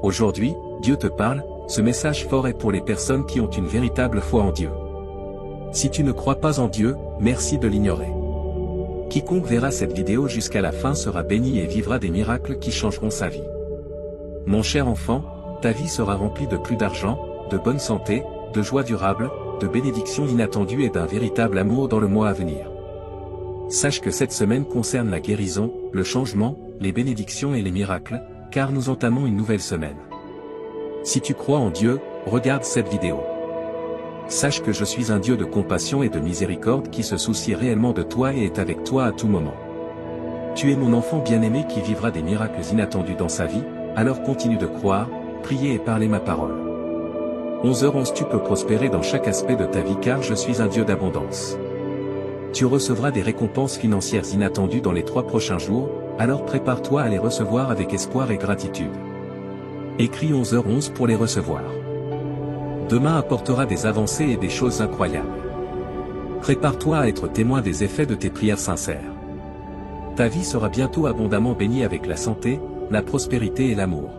Aujourd'hui, Dieu te parle, ce message fort est pour les personnes qui ont une véritable foi en Dieu. Si tu ne crois pas en Dieu, merci de l'ignorer. Quiconque verra cette vidéo jusqu'à la fin sera béni et vivra des miracles qui changeront sa vie. Mon cher enfant, ta vie sera remplie de plus d'argent, de bonne santé, de joie durable, de bénédictions inattendues et d'un véritable amour dans le mois à venir. Sache que cette semaine concerne la guérison, le changement, les bénédictions et les miracles, car nous entamons une nouvelle semaine. Si tu crois en Dieu, regarde cette vidéo. Sache que je suis un Dieu de compassion et de miséricorde qui se soucie réellement de toi et est avec toi à tout moment. Tu es mon enfant bien-aimé qui vivra des miracles inattendus dans sa vie, alors continue de croire, prier et parler ma parole. 11h11 Tu peux prospérer dans chaque aspect de ta vie car je suis un Dieu d'abondance. Tu recevras des récompenses financières inattendues dans les 3 prochains jours, alors prépare-toi à les recevoir avec espoir et gratitude. Écris 11h11 pour les recevoir. Demain apportera des avancées et des choses incroyables. Prépare-toi à être témoin des effets de tes prières sincères. Ta vie sera bientôt abondamment bénie avec la santé, la prospérité et l'amour.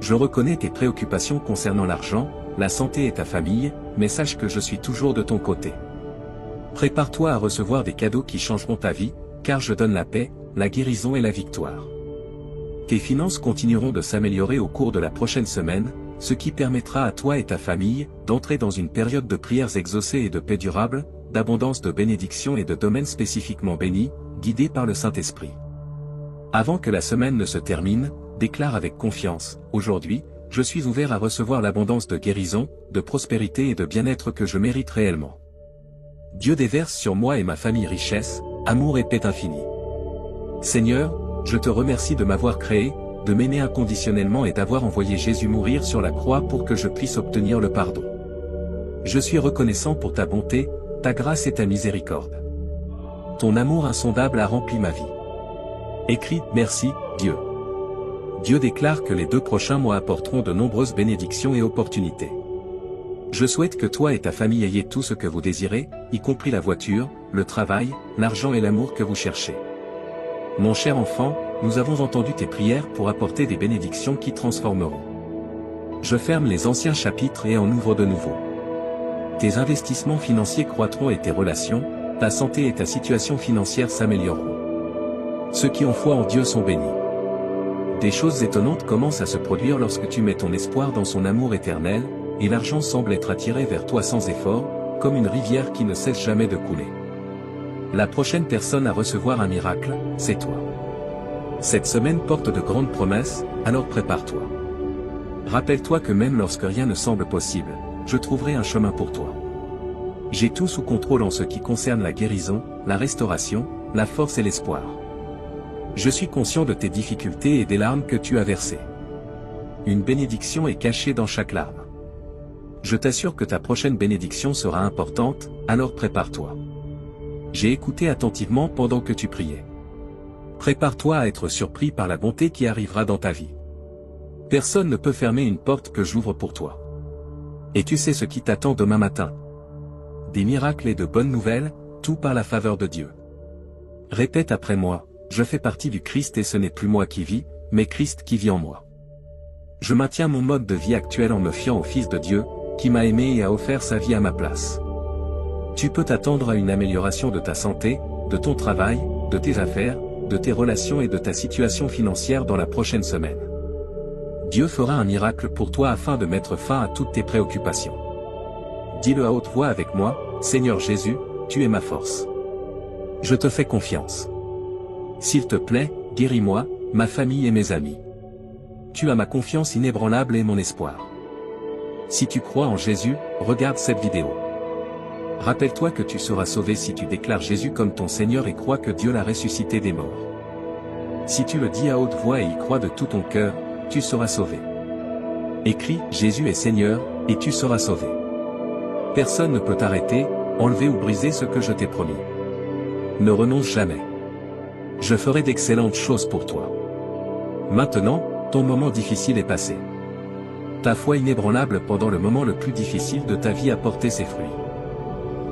Je reconnais tes préoccupations concernant l'argent, la santé et ta famille, mais sache que je suis toujours de ton côté. Prépare-toi à recevoir des cadeaux qui changeront ta vie, car je donne la paix, la guérison et la victoire. Tes finances continueront de s'améliorer au cours de la prochaine semaine, ce qui permettra à toi et ta famille d'entrer dans une période de prières exaucées et de paix durable, d'abondance de bénédictions et de domaines spécifiquement bénis, guidés par le Saint-Esprit. Avant que la semaine ne se termine, déclare avec confiance, aujourd'hui, je suis ouvert à recevoir l'abondance de guérison, de prospérité et de bien-être que je mérite réellement. Dieu déverse sur moi et ma famille richesse, amour et paix infinie. Seigneur, je te remercie de m'avoir créé, de m'aimer inconditionnellement et d'avoir envoyé Jésus mourir sur la croix pour que je puisse obtenir le pardon. Je suis reconnaissant pour ta bonté, ta grâce et ta miséricorde. Ton amour insondable a rempli ma vie. Écris, merci, Dieu. Dieu déclare que les 2 prochains mois apporteront de nombreuses bénédictions et opportunités. Je souhaite que toi et ta famille ayez tout ce que vous désirez, y compris la voiture, le travail, l'argent et l'amour que vous cherchez. Mon cher enfant, nous avons entendu tes prières pour apporter des bénédictions qui transformeront. Je ferme les anciens chapitres et en ouvre de nouveaux. Tes investissements financiers croîtront et tes relations, ta santé et ta situation financière s'amélioreront. Ceux qui ont foi en Dieu sont bénis. Des choses étonnantes commencent à se produire lorsque tu mets ton espoir dans son amour éternel, et l'argent semble être attiré vers toi sans effort, comme une rivière qui ne cesse jamais de couler. La prochaine personne à recevoir un miracle, c'est toi. Cette semaine porte de grandes promesses, alors prépare-toi. Rappelle-toi que même lorsque rien ne semble possible, je trouverai un chemin pour toi. J'ai tout sous contrôle en ce qui concerne la guérison, la restauration, la force et l'espoir. Je suis conscient de tes difficultés et des larmes que tu as versées. Une bénédiction est cachée dans chaque larme. Je t'assure que ta prochaine bénédiction sera importante, alors prépare-toi. J'ai écouté attentivement pendant que tu priais. Prépare-toi à être surpris par la bonté qui arrivera dans ta vie. Personne ne peut fermer une porte que j'ouvre pour toi. Et tu sais ce qui t'attend demain matin. Des miracles et de bonnes nouvelles, tout par la faveur de Dieu. Répète après moi, je fais partie du Christ et ce n'est plus moi qui vis, mais Christ qui vit en moi. Je maintiens mon mode de vie actuel en me fiant au Fils de Dieu, qui m'a aimé et a offert sa vie à ma place. Tu peux t'attendre à une amélioration de ta santé, de ton travail, de tes affaires, de tes relations et de ta situation financière dans la prochaine semaine. Dieu fera un miracle pour toi afin de mettre fin à toutes tes préoccupations. Dis-le à haute voix avec moi, Seigneur Jésus, tu es ma force. Je te fais confiance. S'il te plaît, guéris-moi, ma famille et mes amis. Tu as ma confiance inébranlable et mon espoir. Si tu crois en Jésus, regarde cette vidéo. Rappelle-toi que tu seras sauvé si tu déclares Jésus comme ton Seigneur et crois que Dieu l'a ressuscité des morts. Si tu le dis à haute voix et y crois de tout ton cœur, tu seras sauvé. Écris « Jésus est Seigneur » et tu seras sauvé. Personne ne peut t'arrêter, enlever ou briser ce que je t'ai promis. Ne renonce jamais. Je ferai d'excellentes choses pour toi. Maintenant, ton moment difficile est passé. Ta foi inébranlable pendant le moment le plus difficile de ta vie a porté ses fruits.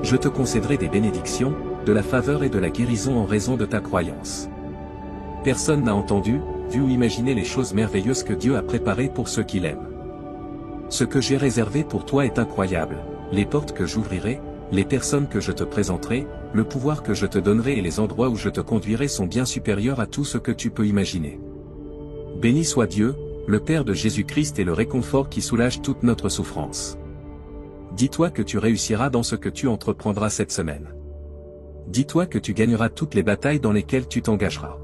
Je te concéderai des bénédictions, de la faveur et de la guérison en raison de ta croyance. Personne n'a entendu, vu ou imaginé les choses merveilleuses que Dieu a préparées pour ceux qui l'aiment. Ce que j'ai réservé pour toi est incroyable, les portes que j'ouvrirai, les personnes que je te présenterai, le pouvoir que je te donnerai et les endroits où je te conduirai sont bien supérieurs à tout ce que tu peux imaginer. Béni soit Dieu, le Père de Jésus-Christ et le réconfort qui soulage toute notre souffrance. Dis-toi que tu réussiras dans ce que tu entreprendras cette semaine. Dis-toi que tu gagneras toutes les batailles dans lesquelles tu t'engageras.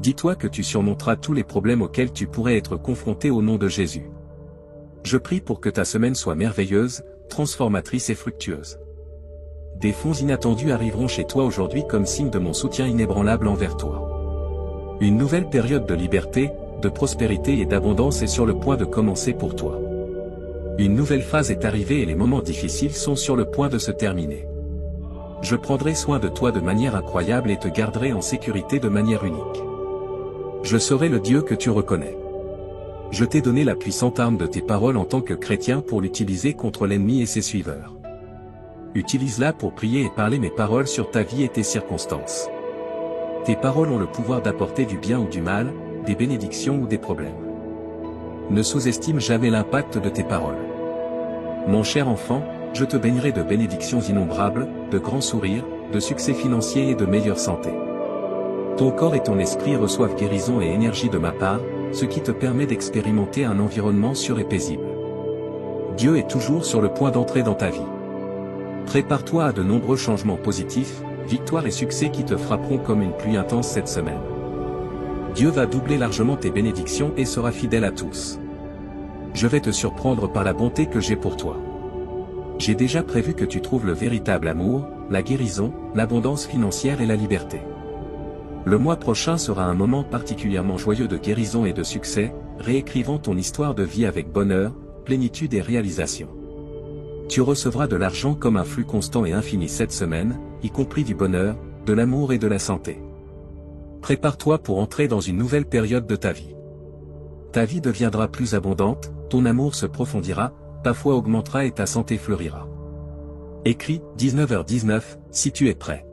Dis-toi que tu surmonteras tous les problèmes auxquels tu pourrais être confronté au nom de Jésus. Je prie pour que ta semaine soit merveilleuse, transformatrice et fructueuse. Des fonds inattendus arriveront chez toi aujourd'hui comme signe de mon soutien inébranlable envers toi. Une nouvelle période de liberté, de prospérité et d'abondance est sur le point de commencer pour toi. Une nouvelle phase est arrivée et les moments difficiles sont sur le point de se terminer. Je prendrai soin de toi de manière incroyable et te garderai en sécurité de manière unique. Je serai le Dieu que tu reconnais. Je t'ai donné la puissante arme de tes paroles en tant que chrétien pour l'utiliser contre l'ennemi et ses suiveurs. Utilise-la pour prier et parler mes paroles sur ta vie et tes circonstances. Tes paroles ont le pouvoir d'apporter du bien ou du mal, des bénédictions ou des problèmes. Ne sous-estime jamais l'impact de tes paroles. Mon cher enfant, je te bénirai de bénédictions innombrables, de grands sourires, de succès financiers et de meilleure santé. Ton corps et ton esprit reçoivent guérison et énergie de ma part, ce qui te permet d'expérimenter un environnement sûr et paisible. Dieu est toujours sur le point d'entrer dans ta vie. Prépare-toi à de nombreux changements positifs, victoires et succès qui te frapperont comme une pluie intense cette semaine. Dieu va doubler largement tes bénédictions et sera fidèle à tous. Je vais te surprendre par la bonté que j'ai pour toi. J'ai déjà prévu que tu trouves le véritable amour, la guérison, l'abondance financière et la liberté. Le mois prochain sera un moment particulièrement joyeux de guérison et de succès, réécrivant ton histoire de vie avec bonheur, plénitude et réalisation. Tu recevras de l'argent comme un flux constant et infini cette semaine, y compris du bonheur, de l'amour et de la santé. Prépare-toi pour entrer dans une nouvelle période de ta vie. Ta vie deviendra plus abondante, ton amour se profondira, ta foi augmentera et ta santé fleurira. Écrit, 19h19, si tu es prêt.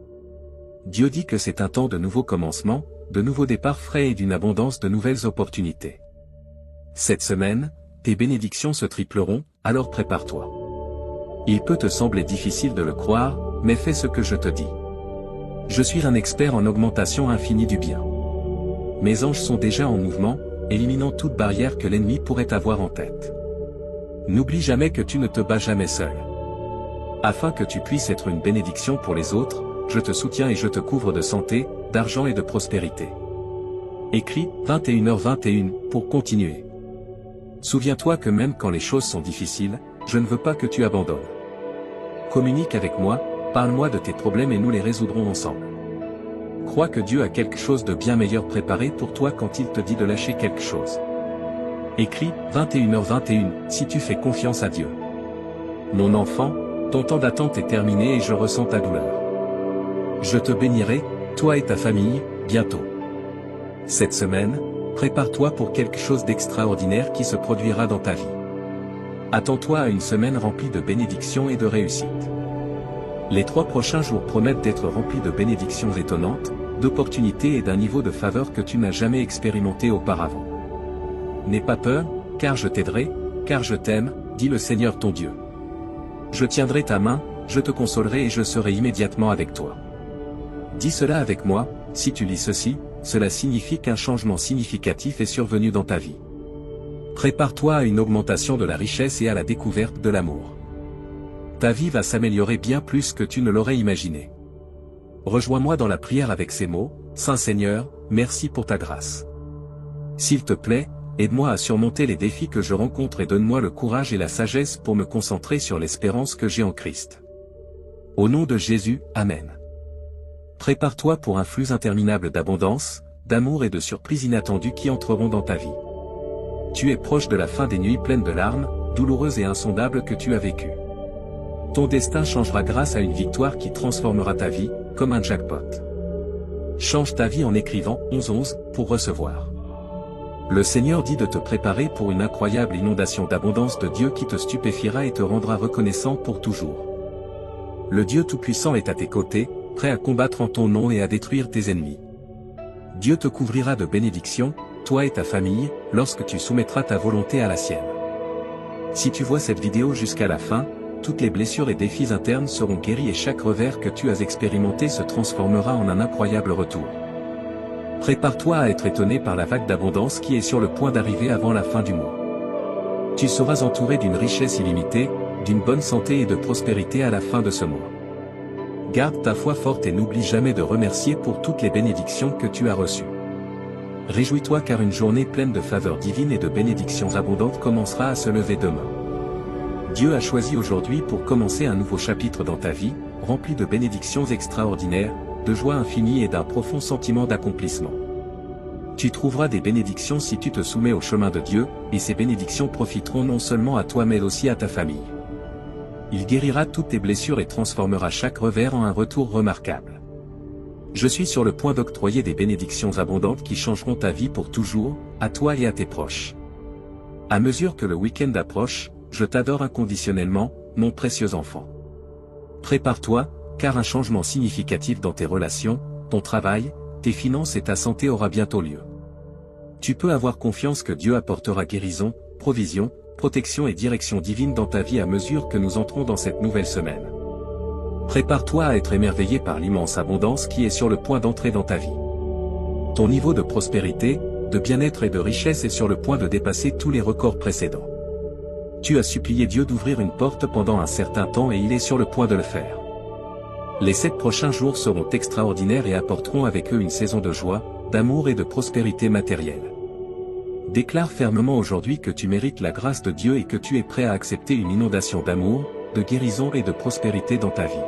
Dieu dit que c'est un temps de nouveaux commencements, de nouveaux départs frais et d'une abondance de nouvelles opportunités. Cette semaine, tes bénédictions se tripleront, alors prépare-toi. Il peut te sembler difficile de le croire, mais fais ce que je te dis. Je suis un expert en augmentation infinie du bien. Mes anges sont déjà en mouvement, éliminant toute barrière que l'ennemi pourrait avoir en tête. N'oublie jamais que tu ne te bats jamais seul. Afin que tu puisses être une bénédiction pour les autres, je te soutiens et je te couvre de santé, d'argent et de prospérité. Écrit, 21h21, pour continuer. Souviens-toi que même quand les choses sont difficiles, je ne veux pas que tu abandonnes. Communique avec moi, parle-moi de tes problèmes et nous les résoudrons ensemble. Crois que Dieu a quelque chose de bien meilleur préparé pour toi quand il te dit de lâcher quelque chose. Écrit, 21h21, si tu fais confiance à Dieu. Mon enfant, ton temps d'attente est terminé et je ressens ta douleur. Je te bénirai, toi et ta famille, bientôt. Cette semaine, prépare-toi pour quelque chose d'extraordinaire qui se produira dans ta vie. Attends-toi à une semaine remplie de bénédictions et de réussite. Les 3 prochains jours promettent d'être remplis de bénédictions étonnantes, d'opportunités et d'un niveau de faveur que tu n'as jamais expérimenté auparavant. N'aie pas peur, car je t'aiderai, car je t'aime, dit le Seigneur ton Dieu. Je tiendrai ta main, je te consolerai et je serai immédiatement avec toi. Dis cela avec moi, si tu lis ceci, cela signifie qu'un changement significatif est survenu dans ta vie. Prépare-toi à une augmentation de la richesse et à la découverte de l'amour. Ta vie va s'améliorer bien plus que tu ne l'aurais imaginé. Rejoins-moi dans la prière avec ces mots, Saint Seigneur, merci pour ta grâce. S'il te plaît, aide-moi à surmonter les défis que je rencontre et donne-moi le courage et la sagesse pour me concentrer sur l'espérance que j'ai en Christ. Au nom de Jésus, Amen. Prépare-toi pour un flux interminable d'abondance, d'amour et de surprises inattendues qui entreront dans ta vie. Tu es proche de la fin des nuits pleines de larmes, douloureuses et insondables que tu as vécues. Ton destin changera grâce à une victoire qui transformera ta vie, comme un jackpot. Change ta vie en écrivant 11 pour recevoir. Le Seigneur dit de te préparer pour une incroyable inondation d'abondance de Dieu qui te stupéfiera et te rendra reconnaissant pour toujours. Le Dieu Tout-Puissant est à tes côtés, prêt à combattre en ton nom et à détruire tes ennemis. Dieu te couvrira de bénédictions, toi et ta famille, lorsque tu soumettras ta volonté à la sienne. Si tu vois cette vidéo jusqu'à la fin, toutes les blessures et défis internes seront guéris et chaque revers que tu as expérimenté se transformera en un incroyable retour. Prépare-toi à être étonné par la vague d'abondance qui est sur le point d'arriver avant la fin du mois. Tu seras entouré d'une richesse illimitée, d'une bonne santé et de prospérité à la fin de ce mois. Garde ta foi forte et n'oublie jamais de remercier pour toutes les bénédictions que tu as reçues. Réjouis-toi car une journée pleine de faveurs divines et de bénédictions abondantes commencera à se lever demain. Dieu a choisi aujourd'hui pour commencer un nouveau chapitre dans ta vie, rempli de bénédictions extraordinaires, de joie infinie et d'un profond sentiment d'accomplissement. Tu trouveras des bénédictions si tu te soumets au chemin de Dieu, et ces bénédictions profiteront non seulement à toi mais aussi à ta famille. Il guérira toutes tes blessures et transformera chaque revers en un retour remarquable. Je suis sur le point d'octroyer des bénédictions abondantes qui changeront ta vie pour toujours, à toi et à tes proches. À mesure que le week-end approche, je t'adore inconditionnellement, mon précieux enfant. Prépare-toi, car un changement significatif dans tes relations, ton travail, tes finances et ta santé aura bientôt lieu. Tu peux avoir confiance que Dieu apportera guérison, provision, protection et direction divine dans ta vie à mesure que nous entrons dans cette nouvelle semaine. Prépare-toi à être émerveillé par l'immense abondance qui est sur le point d'entrer dans ta vie. Ton niveau de prospérité, de bien-être et de richesse est sur le point de dépasser tous les records précédents. Tu as supplié Dieu d'ouvrir une porte pendant un certain temps et il est sur le point de le faire. Les 7 prochains jours seront extraordinaires et apporteront avec eux une saison de joie, d'amour et de prospérité matérielle. Déclare fermement aujourd'hui que tu mérites la grâce de Dieu et que tu es prêt à accepter une inondation d'amour, de guérison et de prospérité dans ta vie.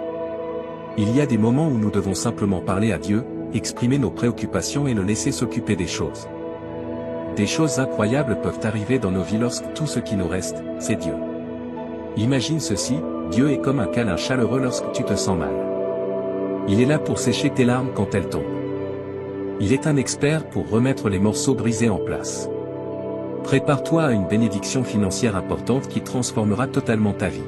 Il y a des moments où nous devons simplement parler à Dieu, exprimer nos préoccupations et le laisser s'occuper des choses. Des choses incroyables peuvent arriver dans nos vies lorsque tout ce qui nous reste, c'est Dieu. Imagine ceci, Dieu est comme un câlin chaleureux lorsque tu te sens mal. Il est là pour sécher tes larmes quand elles tombent. Il est un expert pour remettre les morceaux brisés en place. Prépare-toi à une bénédiction financière importante qui transformera totalement ta vie.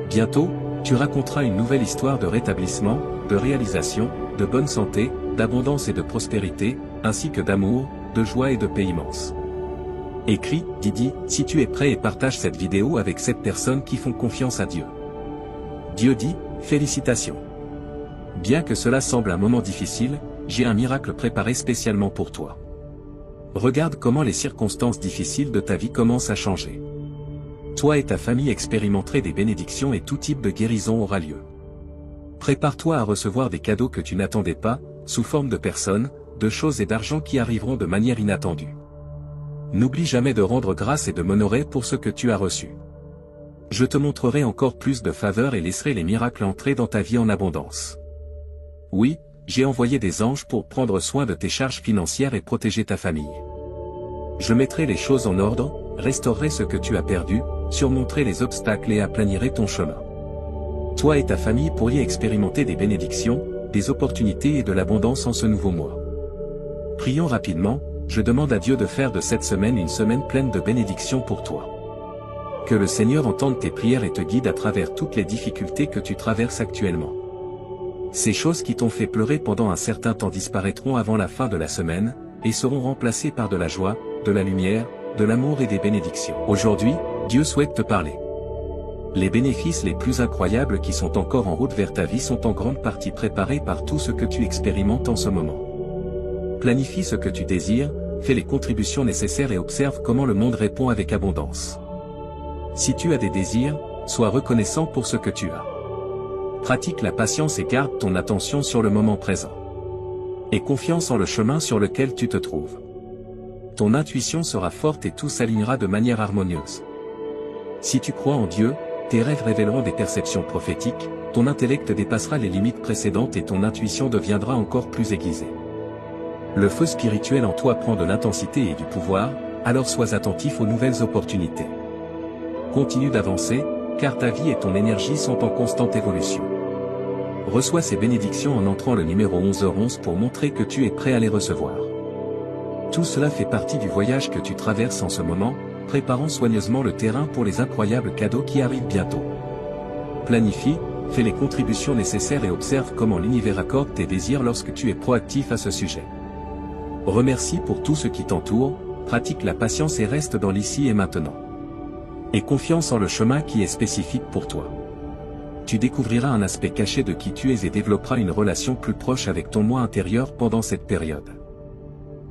Bientôt, tu raconteras une nouvelle histoire de rétablissement, de réalisation, de bonne santé, d'abondance et de prospérité, ainsi que d'amour, de joie et de paix immense. Écris, Didi, si tu es prêt et partage cette vidéo avec 7 personnes qui font confiance à Dieu. Dieu dit, félicitations. Bien que cela semble un moment difficile, j'ai un miracle préparé spécialement pour toi. Regarde comment les circonstances difficiles de ta vie commencent à changer. Toi et ta famille expérimenterez des bénédictions et tout type de guérison aura lieu. Prépare-toi à recevoir des cadeaux que tu n'attendais pas, sous forme de personnes, de choses et d'argent qui arriveront de manière inattendue. N'oublie jamais de rendre grâce et de m'honorer pour ce que tu as reçu. Je te montrerai encore plus de faveurs et laisserai les miracles entrer dans ta vie en abondance. Oui, j'ai envoyé des anges pour prendre soin de tes charges financières et protéger ta famille. Je mettrai les choses en ordre, restaurerai ce que tu as perdu, surmonterai les obstacles et aplanirai ton chemin. Toi et ta famille pourriez expérimenter des bénédictions, des opportunités et de l'abondance en ce nouveau mois. Prions rapidement, je demande à Dieu de faire de cette semaine une semaine pleine de bénédictions pour toi. Que le Seigneur entende tes prières et te guide à travers toutes les difficultés que tu traverses actuellement. Ces choses qui t'ont fait pleurer pendant un certain temps disparaîtront avant la fin de la semaine, et seront remplacées par de la joie, de la lumière, de l'amour et des bénédictions. Aujourd'hui, Dieu souhaite te parler. Les bénéfices les plus incroyables qui sont encore en route vers ta vie sont en grande partie préparés par tout ce que tu expérimentes en ce moment. Planifie ce que tu désires, fais les contributions nécessaires et observe comment le monde répond avec abondance. Si tu as des désirs, sois reconnaissant pour ce que tu as. Pratique la patience et garde ton attention sur le moment présent. Aie confiance en le chemin sur lequel tu te trouves. Ton intuition sera forte et tout s'alignera de manière harmonieuse. Si tu crois en Dieu, tes rêves révéleront des perceptions prophétiques, ton intellect dépassera les limites précédentes et ton intuition deviendra encore plus aiguisée. Le feu spirituel en toi prend de l'intensité et du pouvoir, alors sois attentif aux nouvelles opportunités. Continue d'avancer, car ta vie et ton énergie sont en constante évolution. Reçois ces bénédictions en entrant le numéro 11h11 pour montrer que tu es prêt à les recevoir. Tout cela fait partie du voyage que tu traverses en ce moment, préparant soigneusement le terrain pour les incroyables cadeaux qui arrivent bientôt. Planifie, fais les contributions nécessaires et observe comment l'univers accorde tes désirs lorsque tu es proactif à ce sujet. Remercie pour tout ce qui t'entoure, pratique la patience et reste dans l'ici et maintenant. Aie confiance en le chemin qui est spécifique pour toi. Tu découvriras un aspect caché de qui tu es et développeras une relation plus proche avec ton moi intérieur pendant cette période.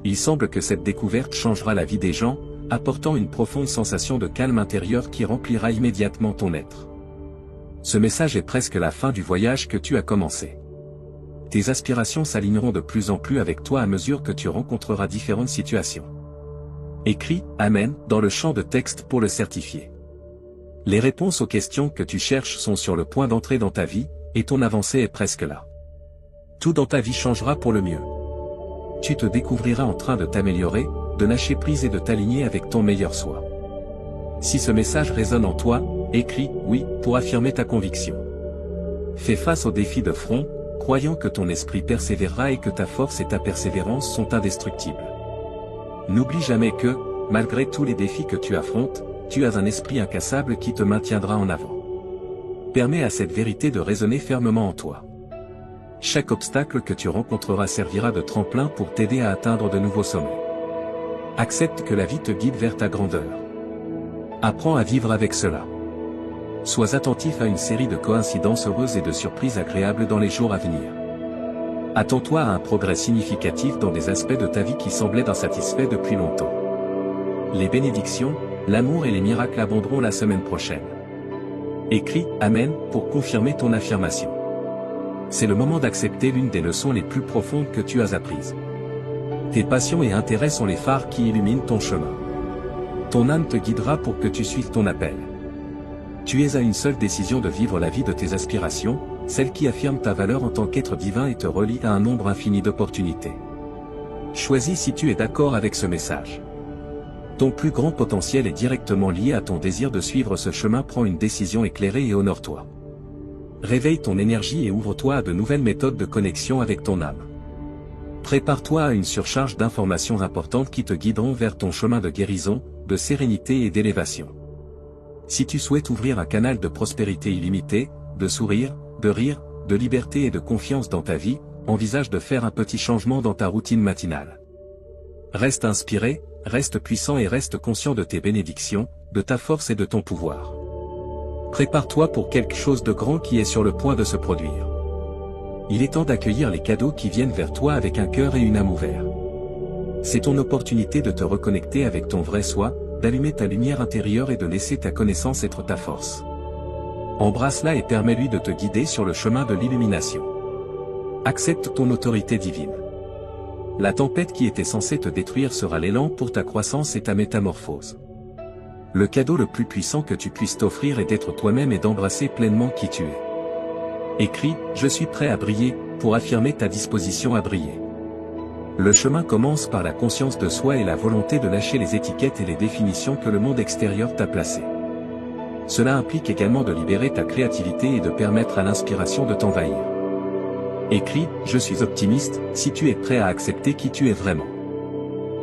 Il semble que cette découverte changera la vie des gens, apportant une profonde sensation de calme intérieur qui remplira immédiatement ton être. Ce message est presque la fin du voyage que tu as commencé. Tes aspirations s'aligneront de plus en plus avec toi à mesure que tu rencontreras différentes situations. Écris « Amen » dans le champ de texte pour le certifier. Les réponses aux questions que tu cherches sont sur le point d'entrer dans ta vie, et ton avancée est presque là. Tout dans ta vie changera pour le mieux. Tu te découvriras en train de t'améliorer, de lâcher prise et de t'aligner avec ton meilleur soi. Si ce message résonne en toi, écris « Oui » pour affirmer ta conviction. Fais face aux défis de front, croyant que ton esprit persévérera et que ta force et ta persévérance sont indestructibles. N'oublie jamais que, malgré tous les défis que tu affrontes, tu as un esprit incassable qui te maintiendra en avant. Permets à cette vérité de résonner fermement en toi. Chaque obstacle que tu rencontreras servira de tremplin pour t'aider à atteindre de nouveaux sommets. Accepte que la vie te guide vers ta grandeur. Apprends à vivre avec cela. Sois attentif à une série de coïncidences heureuses et de surprises agréables dans les jours à venir. Attends-toi à un progrès significatif dans des aspects de ta vie qui semblaient insatisfaits depuis longtemps. Les bénédictions, l'amour et les miracles abonderont la semaine prochaine. Écris « Amen » pour confirmer ton affirmation. C'est le moment d'accepter l'une des leçons les plus profondes que tu as apprises. Tes passions et intérêts sont les phares qui illuminent ton chemin. Ton âme te guidera pour que tu suives ton appel. Tu es à une seule décision de vivre la vie de tes aspirations, celle qui affirme ta valeur en tant qu'être divin et te relie à un nombre infini d'opportunités. Choisis si tu es d'accord avec ce message. Ton plus grand potentiel est directement lié à ton désir de suivre ce chemin. Prends une décision éclairée et honore-toi. Réveille ton énergie et ouvre-toi à de nouvelles méthodes de connexion avec ton âme. Prépare-toi à une surcharge d'informations importantes qui te guideront vers ton chemin de guérison, de sérénité et d'élévation. Si tu souhaites ouvrir un canal de prospérité illimitée, de sourire, de rire, de liberté et de confiance dans ta vie, envisage de faire un petit changement dans ta routine matinale. Reste inspiré, reste puissant et reste conscient de tes bénédictions, de ta force et de ton pouvoir. Prépare-toi pour quelque chose de grand qui est sur le point de se produire. Il est temps d'accueillir les cadeaux qui viennent vers toi avec un cœur et une âme ouverts. C'est ton opportunité de te reconnecter avec ton vrai soi, d'allumer ta lumière intérieure et de laisser ta connaissance être ta force. Embrasse-la et permets-lui de te guider sur le chemin de l'illumination. Accepte ton autorité divine. La tempête qui était censée te détruire sera l'élan pour ta croissance et ta métamorphose. Le cadeau le plus puissant que tu puisses t'offrir est d'être toi-même et d'embrasser pleinement qui tu es. Écris « Je suis prêt à briller » pour affirmer ta disposition à briller. Le chemin commence par la conscience de soi et la volonté de lâcher les étiquettes et les définitions que le monde extérieur t'a placées. Cela implique également de libérer ta créativité et de permettre à l'inspiration de t'envahir. Écris « Je suis optimiste » si tu es prêt à accepter qui tu es vraiment.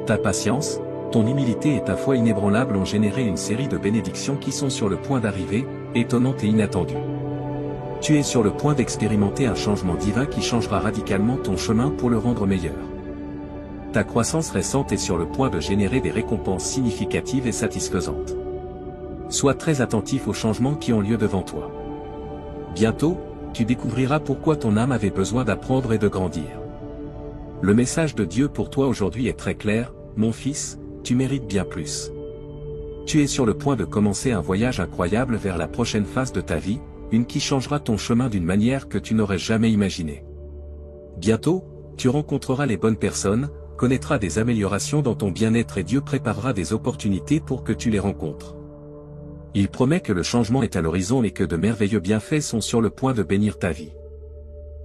Ta patience, ton humilité et ta foi inébranlable ont généré une série de bénédictions qui sont sur le point d'arriver, étonnantes et inattendues. Tu es sur le point d'expérimenter un changement divin qui changera radicalement ton chemin pour le rendre meilleur. Ta croissance récente est sur le point de générer des récompenses significatives et satisfaisantes. Sois très attentif aux changements qui ont lieu devant toi. Bientôt, tu découvriras pourquoi ton âme avait besoin d'apprendre et de grandir. Le message de Dieu pour toi aujourd'hui est très clair, mon fils, tu mérites bien plus. Tu es sur le point de commencer un voyage incroyable vers la prochaine phase de ta vie, une qui changera ton chemin d'une manière que tu n'aurais jamais imaginée. Bientôt, tu rencontreras les bonnes personnes, connaîtras des améliorations dans ton bien-être et Dieu préparera des opportunités pour que tu les rencontres. Il promet que le changement est à l'horizon et que de merveilleux bienfaits sont sur le point de bénir ta vie.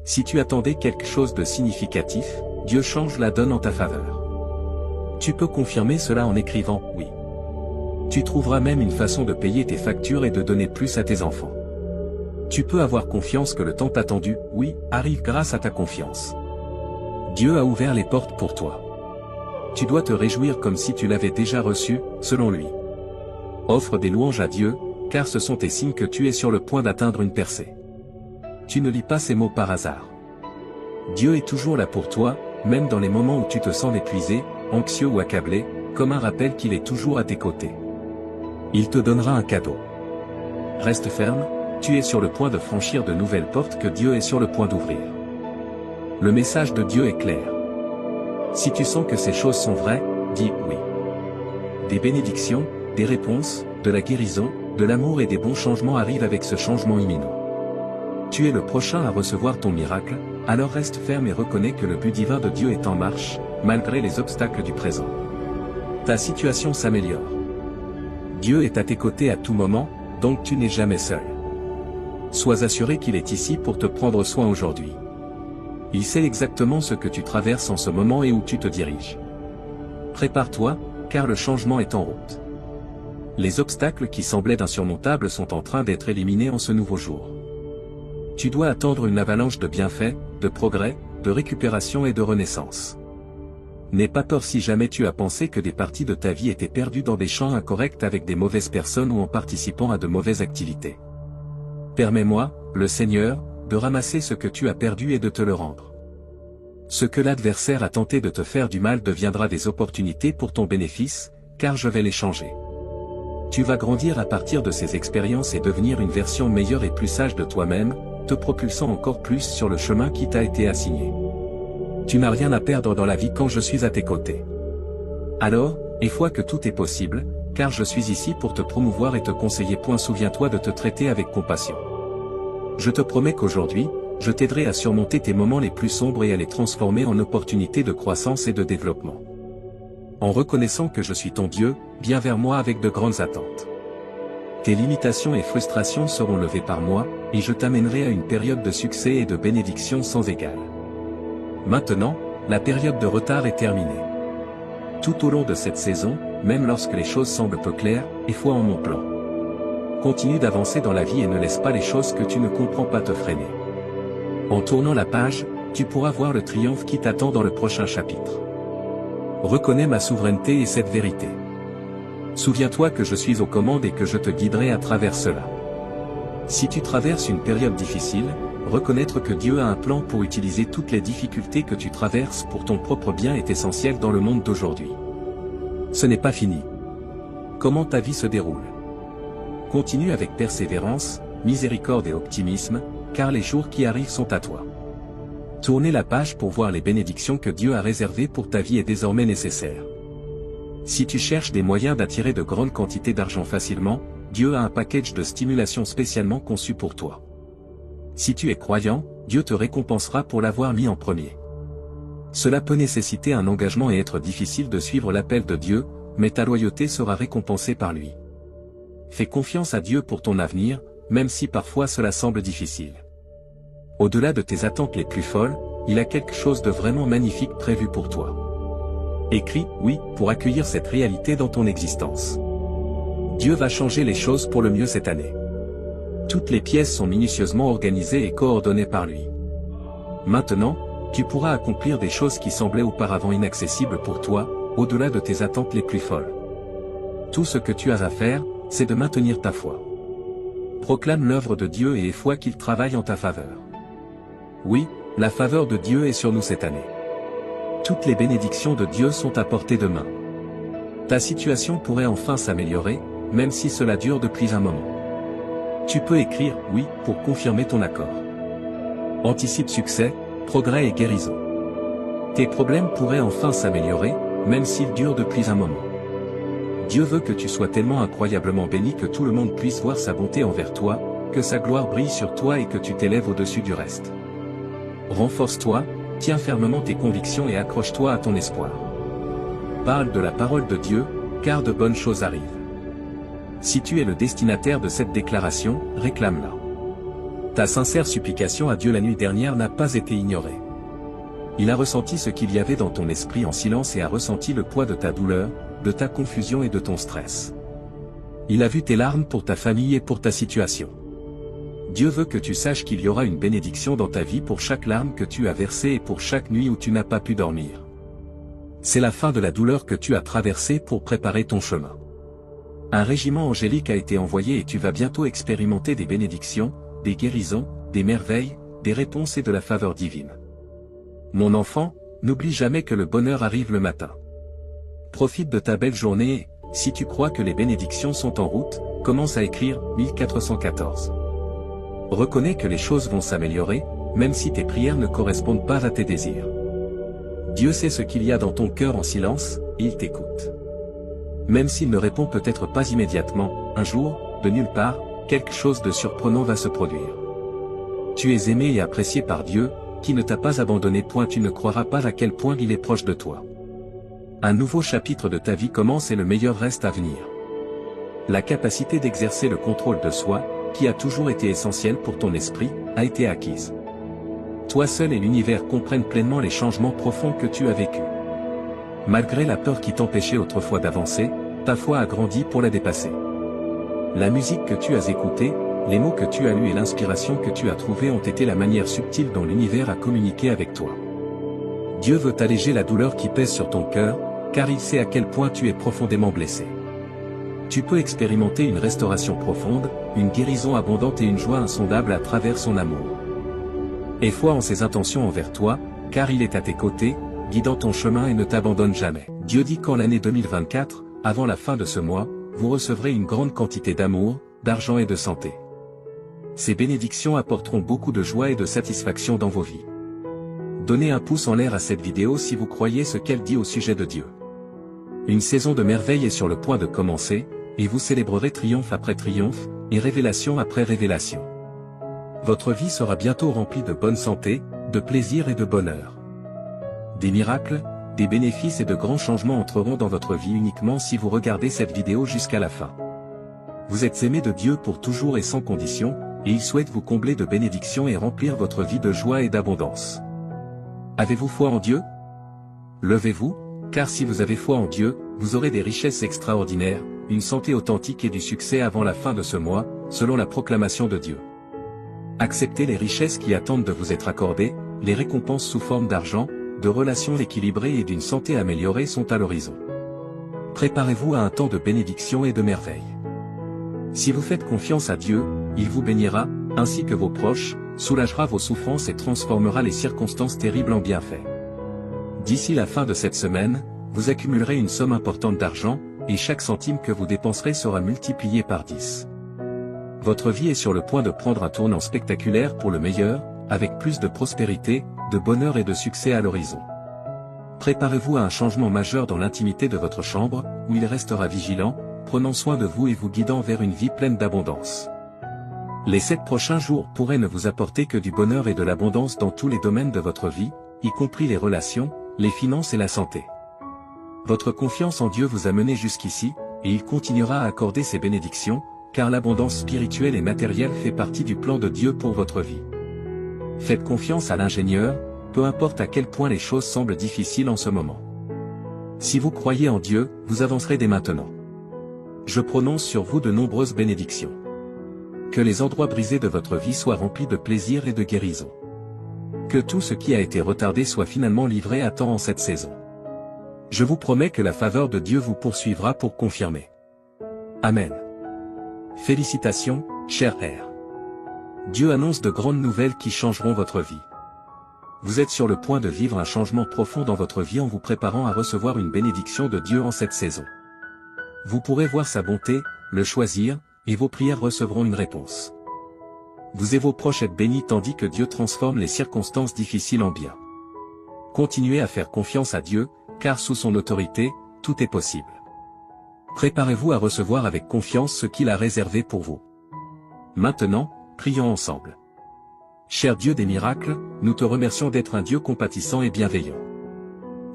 Si tu attendais quelque chose de significatif, Dieu change la donne en ta faveur. Tu peux confirmer cela en écrivant « oui ». Tu trouveras même une façon de payer tes factures et de donner plus à tes enfants. Tu peux avoir confiance que le tant attendu « oui » arrive grâce à ta confiance. Dieu a ouvert les portes pour toi. Tu dois te réjouir comme si tu l'avais déjà reçu, selon lui. Offre des louanges à Dieu, car ce sont tes signes que tu es sur le point d'atteindre une percée. Tu ne lis pas ces mots par hasard. Dieu est toujours là pour toi, même dans les moments où tu te sens épuisé, anxieux ou accablé, comme un rappel qu'il est toujours à tes côtés. Il te donnera un cadeau. Reste ferme, tu es sur le point de franchir de nouvelles portes que Dieu est sur le point d'ouvrir. Le message de Dieu est clair. Si tu sens que ces choses sont vraies, dis oui. Des bénédictions, des réponses, de la guérison, de l'amour et des bons changements arrivent avec ce changement imminent. Tu es le prochain à recevoir ton miracle, alors reste ferme et reconnais que le but divin de Dieu est en marche, malgré les obstacles du présent. Ta situation s'améliore. Dieu est à tes côtés à tout moment, donc tu n'es jamais seul. Sois assuré qu'il est ici pour te prendre soin aujourd'hui. Il sait exactement ce que tu traverses en ce moment et où tu te diriges. Prépare-toi, car le changement est en route. Les obstacles qui semblaient insurmontables sont en train d'être éliminés en ce nouveau jour. Tu dois attendre une avalanche de bienfaits, de progrès, de récupération et de renaissance. N'aie pas peur si jamais tu as pensé que des parties de ta vie étaient perdues dans des champs incorrects avec des mauvaises personnes ou en participant à de mauvaises activités. Permets-moi, le Seigneur, de ramasser ce que tu as perdu et de te le rendre. Ce que l'adversaire a tenté de te faire du mal deviendra des opportunités pour ton bénéfice, car je vais les changer. Tu vas grandir à partir de ces expériences et devenir une version meilleure et plus sage de toi-même, te propulsant encore plus sur le chemin qui t'a été assigné. Tu n'as rien à perdre dans la vie quand je suis à tes côtés. Alors, aie foi que tout est possible, car je suis ici pour te promouvoir et te conseiller. Souviens-toi de te traiter avec compassion. Je te promets qu'aujourd'hui, je t'aiderai à surmonter tes moments les plus sombres et à les transformer en opportunités de croissance et de développement. En reconnaissant que je suis ton Dieu, viens vers moi avec de grandes attentes. Tes limitations et frustrations seront levées par moi, et je t'amènerai à une période de succès et de bénédiction sans égal. Maintenant, la période de retard est terminée. Tout au long de cette saison, même lorsque les choses semblent peu claires, aie foi en mon plan. Continue d'avancer dans la vie et ne laisse pas les choses que tu ne comprends pas te freiner. En tournant la page, tu pourras voir le triomphe qui t'attend dans le prochain chapitre. Reconnais ma souveraineté et cette vérité. Souviens-toi que je suis aux commandes et que je te guiderai à travers cela. Si tu traverses une période difficile, reconnaître que Dieu a un plan pour utiliser toutes les difficultés que tu traverses pour ton propre bien est essentiel dans le monde d'aujourd'hui. Ce n'est pas fini. Comment ta vie se déroule? Continue avec persévérance, miséricorde et optimisme, car les jours qui arrivent sont à toi. Tourner la page pour voir les bénédictions que Dieu a réservées pour ta vie est désormais nécessaire. Si tu cherches des moyens d'attirer de grandes quantités d'argent facilement, Dieu a un package de stimulation spécialement conçu pour toi. Si tu es croyant, Dieu te récompensera pour l'avoir mis en premier. Cela peut nécessiter un engagement et être difficile de suivre l'appel de Dieu, mais ta loyauté sera récompensée par lui. Fais confiance à Dieu pour ton avenir, même si parfois cela semble difficile. Au-delà de tes attentes les plus folles, il a quelque chose de vraiment magnifique prévu pour toi. Écris « oui » pour accueillir cette réalité dans ton existence. Dieu va changer les choses pour le mieux cette année. Toutes les pièces sont minutieusement organisées et coordonnées par lui. Maintenant, tu pourras accomplir des choses qui semblaient auparavant inaccessibles pour toi, au-delà de tes attentes les plus folles. Tout ce que tu as à faire, c'est de maintenir ta foi. Proclame l'œuvre de Dieu et aie foi qu'il travaille en ta faveur. Oui, la faveur de Dieu est sur nous cette année. Toutes les bénédictions de Dieu sont à portée de main. Ta situation pourrait enfin s'améliorer, même si cela dure depuis un moment. Tu peux écrire « oui » pour confirmer ton accord. Anticipe succès, progrès et guérison. Tes problèmes pourraient enfin s'améliorer, même s'ils durent depuis un moment. Dieu veut que tu sois tellement incroyablement béni que tout le monde puisse voir sa bonté envers toi, que sa gloire brille sur toi et que tu t'élèves au-dessus du reste. Renforce-toi, tiens fermement tes convictions et accroche-toi à ton espoir. Parle de la parole de Dieu, car de bonnes choses arrivent. Si tu es le destinataire de cette déclaration, réclame-la. Ta sincère supplication à Dieu la nuit dernière n'a pas été ignorée. Il a ressenti ce qu'il y avait dans ton esprit en silence et a ressenti le poids de ta douleur, de ta confusion et de ton stress. Il a vu tes larmes pour ta famille et pour ta situation. Dieu veut que tu saches qu'il y aura une bénédiction dans ta vie pour chaque larme que tu as versée et pour chaque nuit où tu n'as pas pu dormir. C'est la fin de la douleur que tu as traversée pour préparer ton chemin. Un régiment angélique a été envoyé et tu vas bientôt expérimenter des bénédictions, des guérisons, des merveilles, des réponses et de la faveur divine. Mon enfant, N'oublie jamais que le bonheur arrive le matin. Profite de ta belle journée et, si tu crois que les bénédictions sont en route, commence à écrire 1414. Reconnais que les choses vont s'améliorer, même si tes prières ne correspondent pas à tes désirs. Dieu sait ce qu'il y a dans ton cœur en silence, et il t'écoute. Même s'il ne répond peut-être pas immédiatement, un jour, de nulle part, quelque chose de surprenant va se produire. Tu es aimé et apprécié par Dieu, qui ne t'a pas abandonné. Tu ne croiras pas à quel point il est proche de toi. Un nouveau chapitre de ta vie commence et le meilleur reste à venir. La capacité d'exercer le contrôle de soi, qui a toujours été essentielle pour ton esprit, a été acquise. Toi seul et l'univers comprennent pleinement les changements profonds que tu as vécus. Malgré la peur qui t'empêchait autrefois d'avancer, ta foi a grandi pour la dépasser. La musique que tu as écoutée, les mots que tu as lus et l'inspiration que tu as trouvée ont été la manière subtile dont l'univers a communiqué avec toi. Dieu veut alléger la douleur qui pèse sur ton cœur, car il sait à quel point tu es profondément blessé. Tu peux expérimenter une restauration profonde, une guérison abondante et une joie insondable à travers son amour. Aie foi en ses intentions envers toi, car il est à tes côtés, guidant ton chemin et ne t'abandonne jamais. Dieu dit qu'en l'année 2024, avant la fin de ce mois, vous recevrez une grande quantité d'amour, d'argent et de santé. Ces bénédictions apporteront beaucoup de joie et de satisfaction dans vos vies. Donnez un pouce en l'air à cette vidéo si vous croyez ce qu'elle dit au sujet de Dieu. Une saison de merveille est sur le point de commencer, et vous célébrerez triomphe après triomphe, et révélation après révélation. Votre vie sera bientôt remplie de bonne santé, de plaisir et de bonheur. Des miracles, des bénéfices et de grands changements entreront dans votre vie uniquement si vous regardez cette vidéo jusqu'à la fin. Vous êtes aimé de Dieu pour toujours et sans condition, et il souhaite vous combler de bénédictions et remplir votre vie de joie et d'abondance. Avez-vous foi en Dieu? Levez-vous, car si vous avez foi en Dieu, vous aurez des richesses extraordinaires, une santé authentique et du succès avant la fin de ce mois, selon la proclamation de Dieu. Acceptez les richesses qui attendent de vous être accordées, les récompenses sous forme d'argent, de relations équilibrées et d'une santé améliorée sont à l'horizon. Préparez-vous à un temps de bénédiction et de merveille. Si vous faites confiance à Dieu, il vous bénira, ainsi que vos proches, soulagera vos souffrances et transformera les circonstances terribles en bienfaits. D'ici la fin de cette semaine, vous accumulerez une somme importante d'argent, et chaque centime que vous dépenserez sera multiplié par 10. Votre vie est sur le point de prendre un tournant spectaculaire pour le meilleur, avec plus de prospérité, de bonheur et de succès à l'horizon. Préparez-vous à un changement majeur dans l'intimité de votre chambre, où il restera vigilant, prenant soin de vous et vous guidant vers une vie pleine d'abondance. Les 7 prochains jours pourraient ne vous apporter que du bonheur et de l'abondance dans tous les domaines de votre vie, y compris les relations, les finances et la santé. Votre confiance en Dieu vous a mené jusqu'ici, et il continuera à accorder ses bénédictions, car l'abondance spirituelle et matérielle fait partie du plan de Dieu pour votre vie. Faites confiance à l'ingénieur, peu importe à quel point les choses semblent difficiles en ce moment. Si vous croyez en Dieu, vous avancerez dès maintenant. Je prononce sur vous de nombreuses bénédictions. Que les endroits brisés de votre vie soient remplis de plaisir et de guérison. Que tout ce qui a été retardé soit finalement livré à temps en cette saison. Je vous promets que la faveur de Dieu vous poursuivra pour confirmer. Amen. Félicitations, cher R. Dieu annonce de grandes nouvelles qui changeront votre vie. Vous êtes sur le point de vivre un changement profond dans votre vie en vous préparant à recevoir une bénédiction de Dieu en cette saison. Vous pourrez voir sa bonté, le choisir, et vos prières recevront une réponse. Vous et vos proches êtes bénis tandis que Dieu transforme les circonstances difficiles en bien. Continuez à faire confiance à Dieu, car sous son autorité, tout est possible. Préparez-vous à recevoir avec confiance ce qu'il a réservé pour vous. Maintenant, prions ensemble. Cher Dieu des miracles, nous te remercions d'être un Dieu compatissant et bienveillant.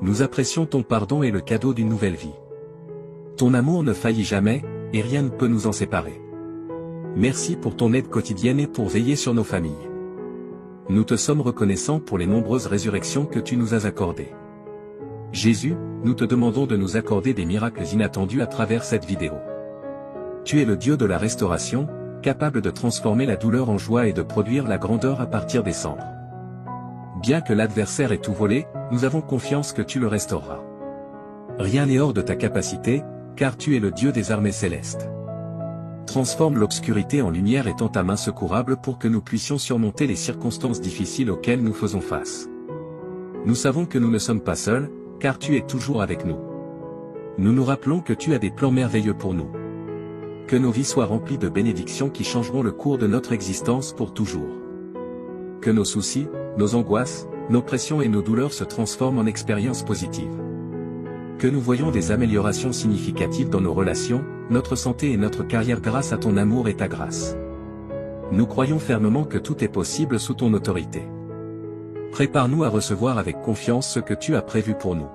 Nous apprécions ton pardon et le cadeau d'une nouvelle vie. Ton amour ne faillit jamais, et rien ne peut nous en séparer. Merci pour ton aide quotidienne et pour veiller sur nos familles. Nous te sommes reconnaissants pour les nombreuses résurrections que tu nous as accordées. Jésus, nous te demandons de nous accorder des miracles inattendus à travers cette vidéo. Tu es le Dieu de la restauration, capable de transformer la douleur en joie et de produire la grandeur à partir des cendres. Bien que l'adversaire ait tout volé, nous avons confiance que tu le restaureras. Rien n'est hors de ta capacité, car tu es le Dieu des armées célestes. Transforme l'obscurité en lumière et tends ta main secourable pour que nous puissions surmonter les circonstances difficiles auxquelles nous faisons face. Nous savons que nous ne sommes pas seuls, car tu es toujours avec nous. Nous nous rappelons que tu as des plans merveilleux pour nous. Que nos vies soient remplies de bénédictions qui changeront le cours de notre existence pour toujours. Que nos soucis, nos angoisses, nos pressions et nos douleurs se transforment en expériences positives. Que nous voyons des améliorations significatives dans nos relations, notre santé et notre carrière grâce à ton amour et ta grâce. Nous croyons fermement que tout est possible sous ton autorité. Prépare-nous à recevoir avec confiance ce que tu as prévu pour nous.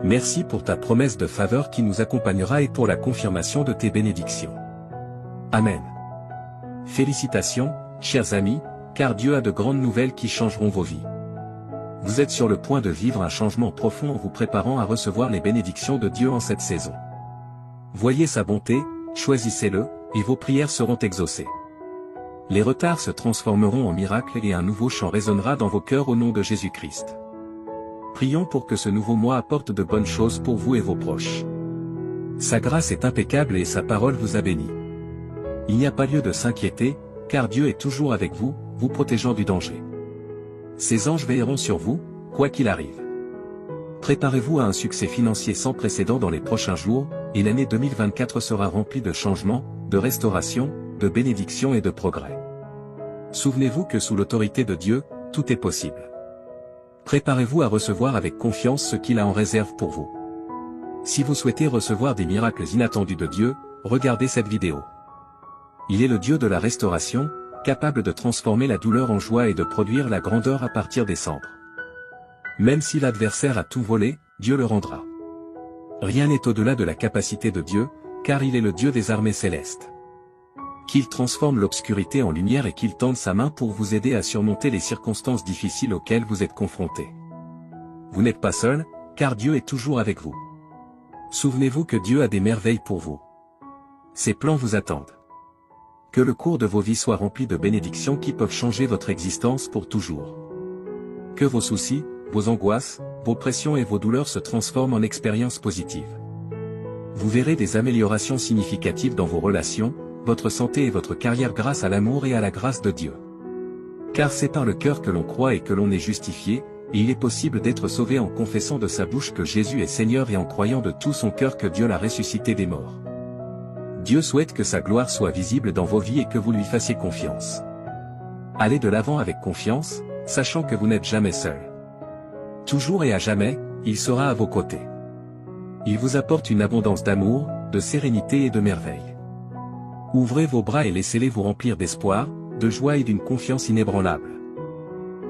Merci pour ta promesse de faveur qui nous accompagnera et pour la confirmation de tes bénédictions. Amen. Félicitations, chers amis, car Dieu a de grandes nouvelles qui changeront vos vies. Vous êtes sur le point de vivre un changement profond en vous préparant à recevoir les bénédictions de Dieu en cette saison. Voyez sa bonté, choisissez-le, et vos prières seront exaucées. Les retards se transformeront en miracles et un nouveau chant résonnera dans vos cœurs au nom de Jésus-Christ. Prions pour que ce nouveau mois apporte de bonnes choses pour vous et vos proches. Sa grâce est impeccable et sa parole vous a béni. Il n'y a pas lieu de s'inquiéter, car Dieu est toujours avec vous, vous protégeant du danger. Ses anges veilleront sur vous, quoi qu'il arrive. Préparez-vous à un succès financier sans précédent dans les prochains jours, et l'année 2024 sera remplie de changements, de restauration, de bénédictions et de progrès. Souvenez-vous que sous l'autorité de Dieu, tout est possible. Préparez-vous à recevoir avec confiance ce qu'il a en réserve pour vous. Si vous souhaitez recevoir des miracles inattendus de Dieu, regardez cette vidéo. Il est le Dieu de la restauration, capable de transformer la douleur en joie et de produire la grandeur à partir des cendres. Même si l'adversaire a tout volé, Dieu le rendra. Rien n'est au-delà de la capacité de Dieu, car il est le Dieu des armées célestes. Qu'il transforme l'obscurité en lumière et qu'il tende sa main pour vous aider à surmonter les circonstances difficiles auxquelles vous êtes confrontés. Vous n'êtes pas seul, car Dieu est toujours avec vous. Souvenez-vous que Dieu a des merveilles pour vous. Ses plans vous attendent. Que le cours de vos vies soit rempli de bénédictions qui peuvent changer votre existence pour toujours. Que vos soucis, vos angoisses, vos pressions et vos douleurs se transforment en expériences positives. Vous verrez des améliorations significatives dans vos relations, votre santé et votre carrière grâce à l'amour et à la grâce de Dieu. Car c'est par le cœur que l'on croit et que l'on est justifié, et il est possible d'être sauvé en confessant de sa bouche que Jésus est Seigneur et en croyant de tout son cœur que Dieu l'a ressuscité des morts. Dieu souhaite que sa gloire soit visible dans vos vies et que vous lui fassiez confiance. Allez de l'avant avec confiance, sachant que vous n'êtes jamais seul. Toujours et à jamais, il sera à vos côtés. Il vous apporte une abondance d'amour, de sérénité et de merveille. Ouvrez vos bras et laissez-les vous remplir d'espoir, de joie et d'une confiance inébranlable.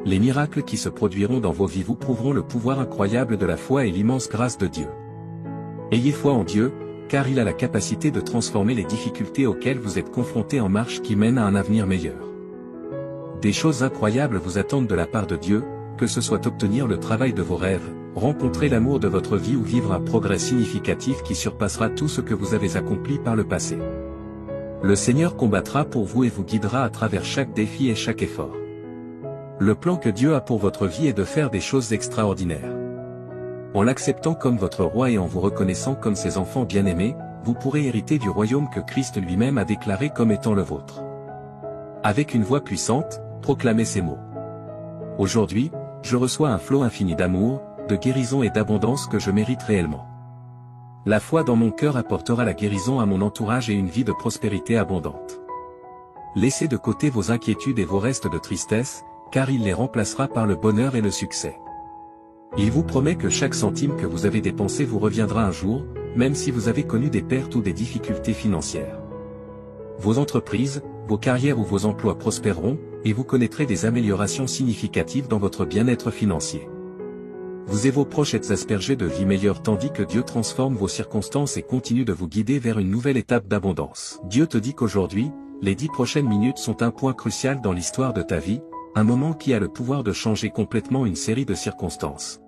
Les miracles qui se produiront dans vos vies vous prouveront le pouvoir incroyable de la foi et l'immense grâce de Dieu. Ayez foi en Dieu, car il a la capacité de transformer les difficultés auxquelles vous êtes confrontés en marche qui mènent à un avenir meilleur. Des choses incroyables vous attendent de la part de Dieu, que ce soit obtenir le travail de vos rêves, rencontrer l'amour de votre vie ou vivre un progrès significatif qui surpassera tout ce que vous avez accompli par le passé. Le Seigneur combattra pour vous et vous guidera à travers chaque défi et chaque effort. Le plan que Dieu a pour votre vie est de faire des choses extraordinaires. En l'acceptant comme votre roi et en vous reconnaissant comme ses enfants bien-aimés, vous pourrez hériter du royaume que Christ lui-même a déclaré comme étant le vôtre. Avec une voix puissante, proclamez ces mots. Aujourd'hui, je reçois un flot infini d'amour, de guérison et d'abondance que je mérite réellement. La foi dans mon cœur apportera la guérison à mon entourage et une vie de prospérité abondante. Laissez de côté vos inquiétudes et vos restes de tristesse, car il les remplacera par le bonheur et le succès. Il vous promet que chaque centime que vous avez dépensé vous reviendra un jour, même si vous avez connu des pertes ou des difficultés financières. Vos entreprises, vos carrières ou vos emplois prospéreront, et vous connaîtrez des améliorations significatives dans votre bien-être financier. Vous et vos proches êtes aspergés de vie meilleure tandis que Dieu transforme vos circonstances et continue de vous guider vers une nouvelle étape d'abondance. Dieu te dit qu'aujourd'hui, les 10 prochaines minutes sont un point crucial dans l'histoire de ta vie, un moment qui a le pouvoir de changer complètement une série de circonstances.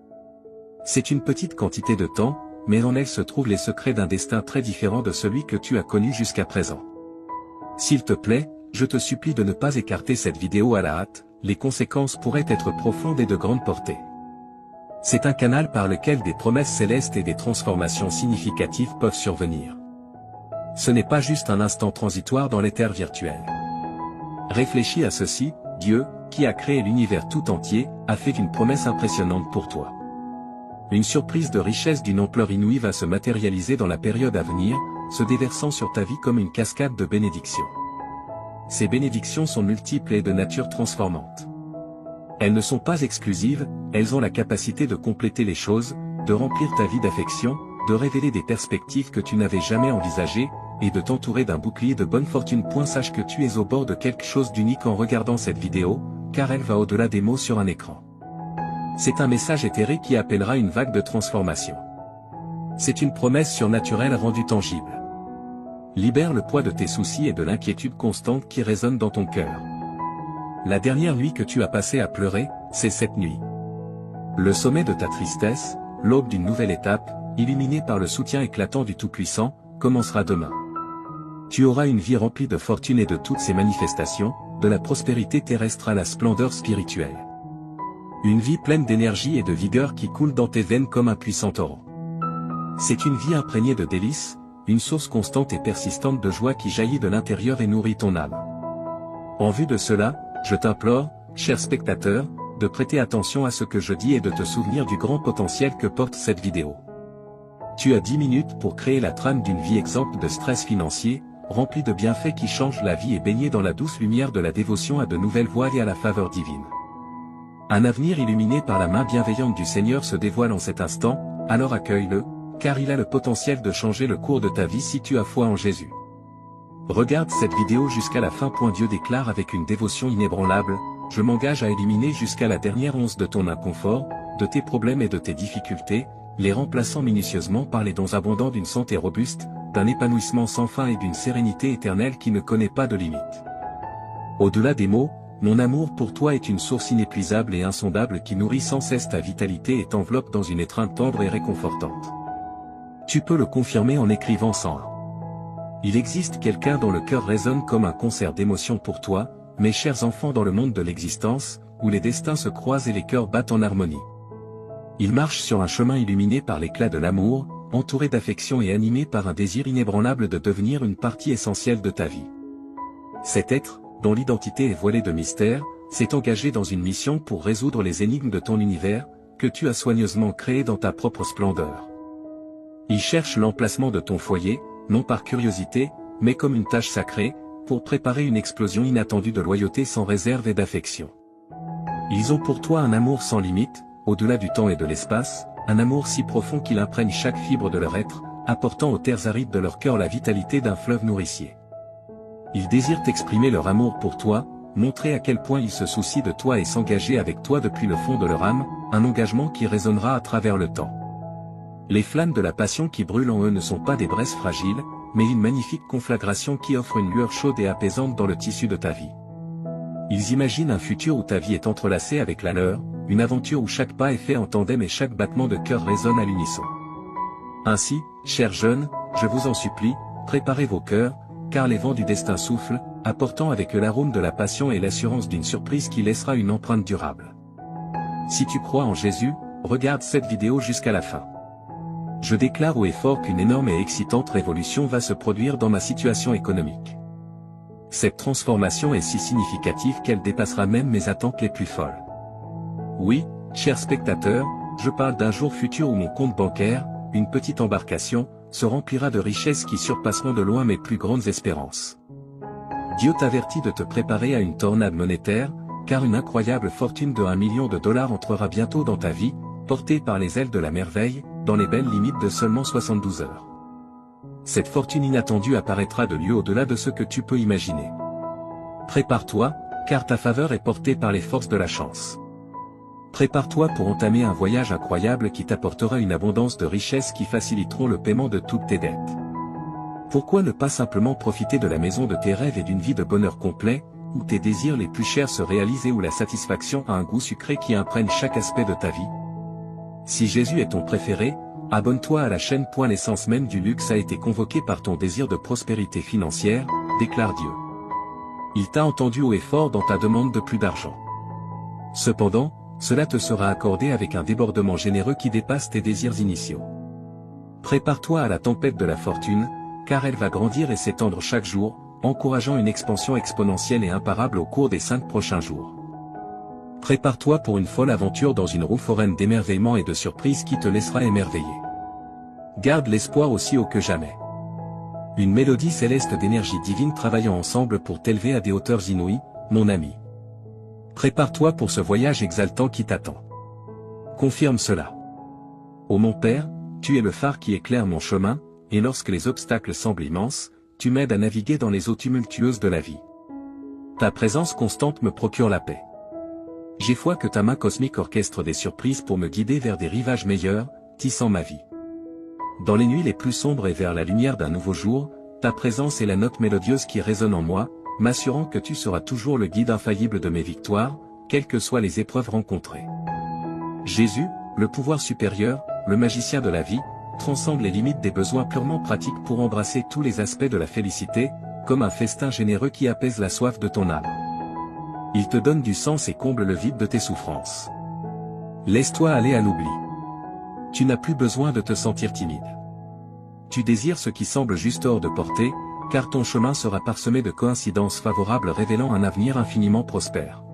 C'est une petite quantité de temps, mais en elle se trouvent les secrets d'un destin très différent de celui que tu as connu jusqu'à présent. S'il te plaît, je te supplie de ne pas écarter cette vidéo à la hâte, les conséquences pourraient être profondes et de grande portée. C'est un canal par lequel des promesses célestes et des transformations significatives peuvent survenir. Ce n'est pas juste un instant transitoire dans l'éther virtuel. Réfléchis à ceci, Dieu, qui a créé l'univers tout entier, a fait une promesse impressionnante pour toi. Une surprise de richesse d'une ampleur inouïe va se matérialiser dans la période à venir, se déversant sur ta vie comme une cascade de bénédictions. Ces bénédictions sont multiples et de nature transformante. Elles ne sont pas exclusives, elles ont la capacité de compléter les choses, de remplir ta vie d'affection, de révéler des perspectives que tu n'avais jamais envisagées, et de t'entourer d'un bouclier de bonne fortune. Sache que tu es au bord de quelque chose d'unique en regardant cette vidéo, car elle va au-delà des mots sur un écran. C'est un message éthéré qui appellera une vague de transformation. C'est une promesse surnaturelle rendue tangible. Libère le poids de tes soucis et de l'inquiétude constante qui résonne dans ton cœur. La dernière nuit que tu as passée à pleurer, c'est cette nuit. Le sommet de ta tristesse, l'aube d'une nouvelle étape, illuminée par le soutien éclatant du Tout-Puissant, commencera demain. Tu auras une vie remplie de fortune et de toutes ses manifestations, de la prospérité terrestre à la splendeur spirituelle. Une vie pleine d'énergie et de vigueur qui coule dans tes veines comme un puissant torrent. C'est une vie imprégnée de délices, une source constante et persistante de joie qui jaillit de l'intérieur et nourrit ton âme. En vue de cela, je t'implore, cher spectateur, de prêter attention à ce que je dis et de te souvenir du grand potentiel que porte cette vidéo. Tu as 10 minutes pour créer la trame d'une vie exempte de stress financier, remplie de bienfaits qui changent la vie et baignée dans la douce lumière de la dévotion à de nouvelles voies et à la faveur divine. Un avenir illuminé par la main bienveillante du Seigneur se dévoile en cet instant, alors accueille-le, car il a le potentiel de changer le cours de ta vie si tu as foi en Jésus. Regarde cette vidéo jusqu'à la fin. Dieu déclare avec une dévotion inébranlable, je m'engage à éliminer jusqu'à la dernière once de ton inconfort, de tes problèmes et de tes difficultés, les remplaçant minutieusement par les dons abondants d'une santé robuste, d'un épanouissement sans fin et d'une sérénité éternelle qui ne connaît pas de limite. Au-delà des mots, mon amour pour toi est une source inépuisable et insondable qui nourrit sans cesse ta vitalité et t'enveloppe dans une étreinte tendre et réconfortante. Tu peux le confirmer en écrivant 101. Il existe quelqu'un dont le cœur résonne comme un concert d'émotions pour toi, mes chers enfants, dans le monde de l'existence, où les destins se croisent et les cœurs battent en harmonie. Il marche sur un chemin illuminé par l'éclat de l'amour, entouré d'affection et animé par un désir inébranlable de devenir une partie essentielle de ta vie. Cet être, dont l'identité est voilée de mystère, s'est engagé dans une mission pour résoudre les énigmes de ton univers, que tu as soigneusement créé dans ta propre splendeur. Il cherche l'emplacement de ton foyer, non par curiosité, mais comme une tâche sacrée, pour préparer une explosion inattendue de loyauté sans réserve et d'affection. Ils ont pour toi un amour sans limite, au-delà du temps et de l'espace, un amour si profond qu'il imprègne chaque fibre de leur être, apportant aux terres arides de leur cœur la vitalité d'un fleuve nourricier. Ils désirent exprimer leur amour pour toi, montrer à quel point ils se soucient de toi et s'engager avec toi depuis le fond de leur âme, un engagement qui résonnera à travers le temps. Les flammes de la passion qui brûlent en eux ne sont pas des braises fragiles, mais une magnifique conflagration qui offre une lueur chaude et apaisante dans le tissu de ta vie. Ils imaginent un futur où ta vie est entrelacée avec la leur, une aventure où chaque pas est fait en tandem et chaque battement de cœur résonne à l'unisson. Ainsi, chers jeunes, je vous en supplie, préparez vos cœurs, car les vents du destin soufflent, apportant avec eux l'arôme de la passion et l'assurance d'une surprise qui laissera une empreinte durable. Si tu crois en Jésus, regarde cette vidéo jusqu'à la fin. Je déclare haut et fort qu'une énorme et excitante révolution va se produire dans ma situation économique. Cette transformation est si significative qu'elle dépassera même mes attentes les plus folles. Oui, chers spectateurs, je parle d'un jour futur où mon compte bancaire, une petite embarcation, se remplira de richesses qui surpasseront de loin mes plus grandes espérances. Dieu t'avertit de te préparer à une tornade monétaire, car une incroyable fortune de $1 million entrera bientôt dans ta vie, portée par les ailes de la merveille, dans les belles limites de seulement 72 heures. Cette fortune inattendue apparaîtra de lieu au-delà de ce que tu peux imaginer. Prépare-toi, car ta faveur est portée par les forces de la chance. Prépare-toi pour entamer un voyage incroyable qui t'apportera une abondance de richesses qui faciliteront le paiement de toutes tes dettes. Pourquoi ne pas simplement profiter de la maison de tes rêves et d'une vie de bonheur complet, où tes désirs les plus chers se réalisent et où la satisfaction a un goût sucré qui imprègne chaque aspect de ta vie? Si Jésus est ton préféré, abonne-toi à la chaîne. L'essence même du luxe a été convoquée par ton désir de prospérité financière, déclare Dieu. Il t'a entendu haut et fort dans ta demande de plus d'argent. Cependant, cela te sera accordé avec un débordement généreux qui dépasse tes désirs initiaux. Prépare-toi à la tempête de la fortune, car elle va grandir et s'étendre chaque jour, encourageant une expansion exponentielle et imparable au cours des 5 prochains jours. Prépare-toi pour une folle aventure dans une roue foraine d'émerveillement et de surprise qui te laissera émerveiller. Garde l'espoir aussi haut que jamais. Une mélodie céleste d'énergie divine travaillant ensemble pour t'élever à des hauteurs inouïes, mon ami. Prépare-toi pour ce voyage exaltant qui t'attend. Confirme cela. Ô mon Père, tu es le phare qui éclaire mon chemin, et lorsque les obstacles semblent immenses, tu m'aides à naviguer dans les eaux tumultueuses de la vie. Ta présence constante me procure la paix. J'ai foi que ta main cosmique orchestre des surprises pour me guider vers des rivages meilleurs, tissant ma vie. Dans les nuits les plus sombres et vers la lumière d'un nouveau jour, ta présence est la note mélodieuse qui résonne en moi, m'assurant que tu seras toujours le guide infaillible de mes victoires, quelles que soient les épreuves rencontrées. Jésus, le pouvoir supérieur, le magicien de la vie, transcende les limites des besoins purement pratiques pour embrasser tous les aspects de la félicité, comme un festin généreux qui apaise la soif de ton âme. Il te donne du sens et comble le vide de tes souffrances. Laisse-toi aller à l'oubli. Tu n'as plus besoin de te sentir timide. Tu désires ce qui semble juste hors de portée, car ton chemin sera parsemé de coïncidences favorables révélant un avenir infiniment prospère.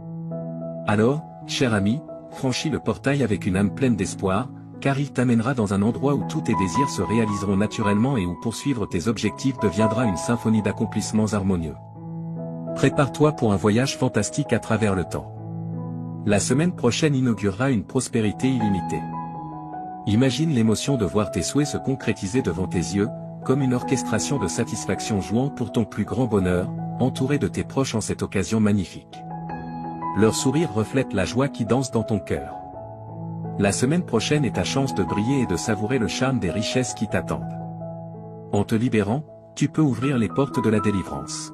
Alors, cher ami, franchis le portail avec une âme pleine d'espoir, car il t'amènera dans un endroit où tous tes désirs se réaliseront naturellement et où poursuivre tes objectifs deviendra une symphonie d'accomplissements harmonieux. Prépare-toi pour un voyage fantastique à travers le temps. La semaine prochaine inaugurera une prospérité illimitée. Imagine l'émotion de voir tes souhaits se concrétiser devant tes yeux, comme une orchestration de satisfaction jouant pour ton plus grand bonheur, entouré de tes proches en cette occasion magnifique. Leur sourire reflète la joie qui danse dans ton cœur. La semaine prochaine est ta chance de briller et de savourer le charme des richesses qui t'attendent. En te libérant, tu peux ouvrir les portes de la délivrance.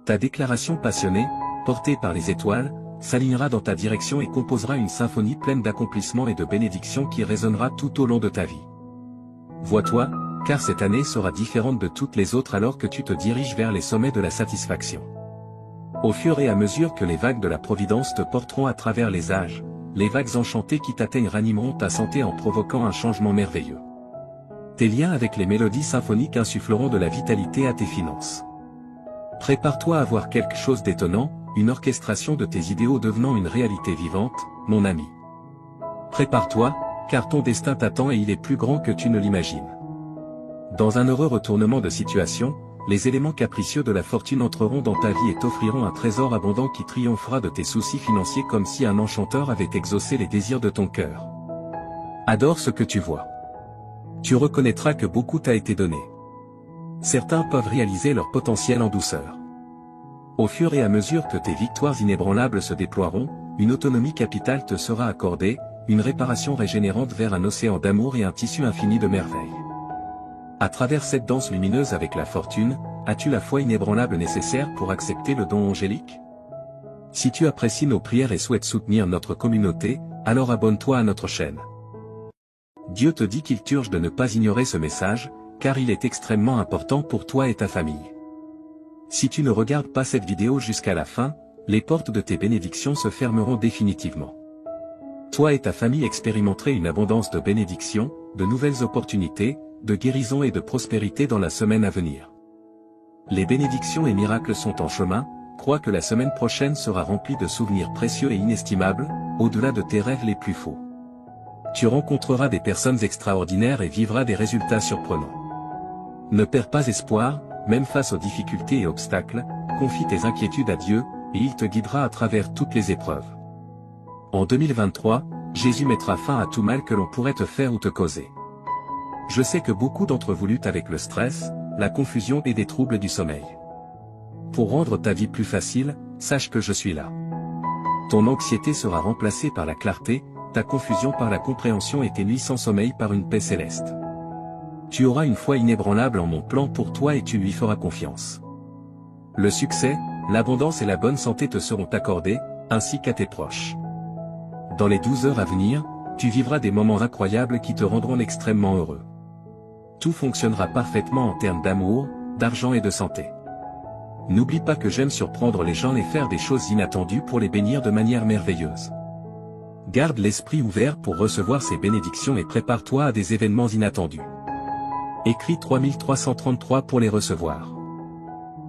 Ta déclaration passionnée, portée par les étoiles, s'alignera dans ta direction et composera une symphonie pleine d'accomplissements et de bénédictions qui résonnera tout au long de ta vie. Vois-toi, car cette année sera différente de toutes les autres alors que tu te diriges vers les sommets de la satisfaction. Au fur et à mesure que les vagues de la Providence te porteront à travers les âges, les vagues enchantées qui t'atteignent ranimeront ta santé en provoquant un changement merveilleux. Tes liens avec les mélodies symphoniques insuffleront de la vitalité à tes finances. Prépare-toi à voir quelque chose d'étonnant, une orchestration de tes idéaux devenant une réalité vivante, mon ami. Prépare-toi, car ton destin t'attend et il est plus grand que tu ne l'imagines. Dans un heureux retournement de situation, les éléments capricieux de la fortune entreront dans ta vie et t'offriront un trésor abondant qui triomphera de tes soucis financiers comme si un enchanteur avait exaucé les désirs de ton cœur. Adore ce que tu vois. Tu reconnaîtras que beaucoup t'a été donné. Certains peuvent réaliser leur potentiel en douceur. Au fur et à mesure que tes victoires inébranlables se déploieront, une autonomie capitale te sera accordée, une réparation régénérante vers un océan d'amour et un tissu infini de merveilles. À travers cette danse lumineuse avec la fortune, as-tu la foi inébranlable nécessaire pour accepter le don angélique? Si tu apprécies nos prières et souhaites soutenir notre communauté, alors abonne-toi à notre chaîne. Dieu te dit qu'il t'urge de ne pas ignorer ce message, car il est extrêmement important pour toi et ta famille. Si tu ne regardes pas cette vidéo jusqu'à la fin, les portes de tes bénédictions se fermeront définitivement. Toi et ta famille expérimenterez une abondance de bénédictions, de nouvelles opportunités, de guérison et de prospérité dans la semaine à venir. Les bénédictions et miracles sont en chemin, crois que la semaine prochaine sera remplie de souvenirs précieux et inestimables, au-delà de tes rêves les plus faux. Tu rencontreras des personnes extraordinaires et vivras des résultats surprenants. Ne perds pas espoir, même face aux difficultés et obstacles, confie tes inquiétudes à Dieu, et il te guidera à travers toutes les épreuves. En 2023, Jésus mettra fin à tout mal que l'on pourrait te faire ou te causer. Je sais que beaucoup d'entre vous luttent avec le stress, la confusion et des troubles du sommeil. Pour rendre ta vie plus facile, sache que je suis là. Ton anxiété sera remplacée par la clarté, ta confusion par la compréhension et tes nuits sans sommeil par une paix céleste. Tu auras une foi inébranlable en mon plan pour toi et tu lui feras confiance. Le succès, l'abondance et la bonne santé te seront accordés, ainsi qu'à tes proches. Dans les 12 heures à venir, tu vivras des moments incroyables qui te rendront extrêmement heureux. Tout fonctionnera parfaitement en termes d'amour, d'argent et de santé. N'oublie pas que j'aime surprendre les gens et faire des choses inattendues pour les bénir de manière merveilleuse. Garde l'esprit ouvert pour recevoir ces bénédictions et prépare-toi à des événements inattendus. Écris 3333 pour les recevoir.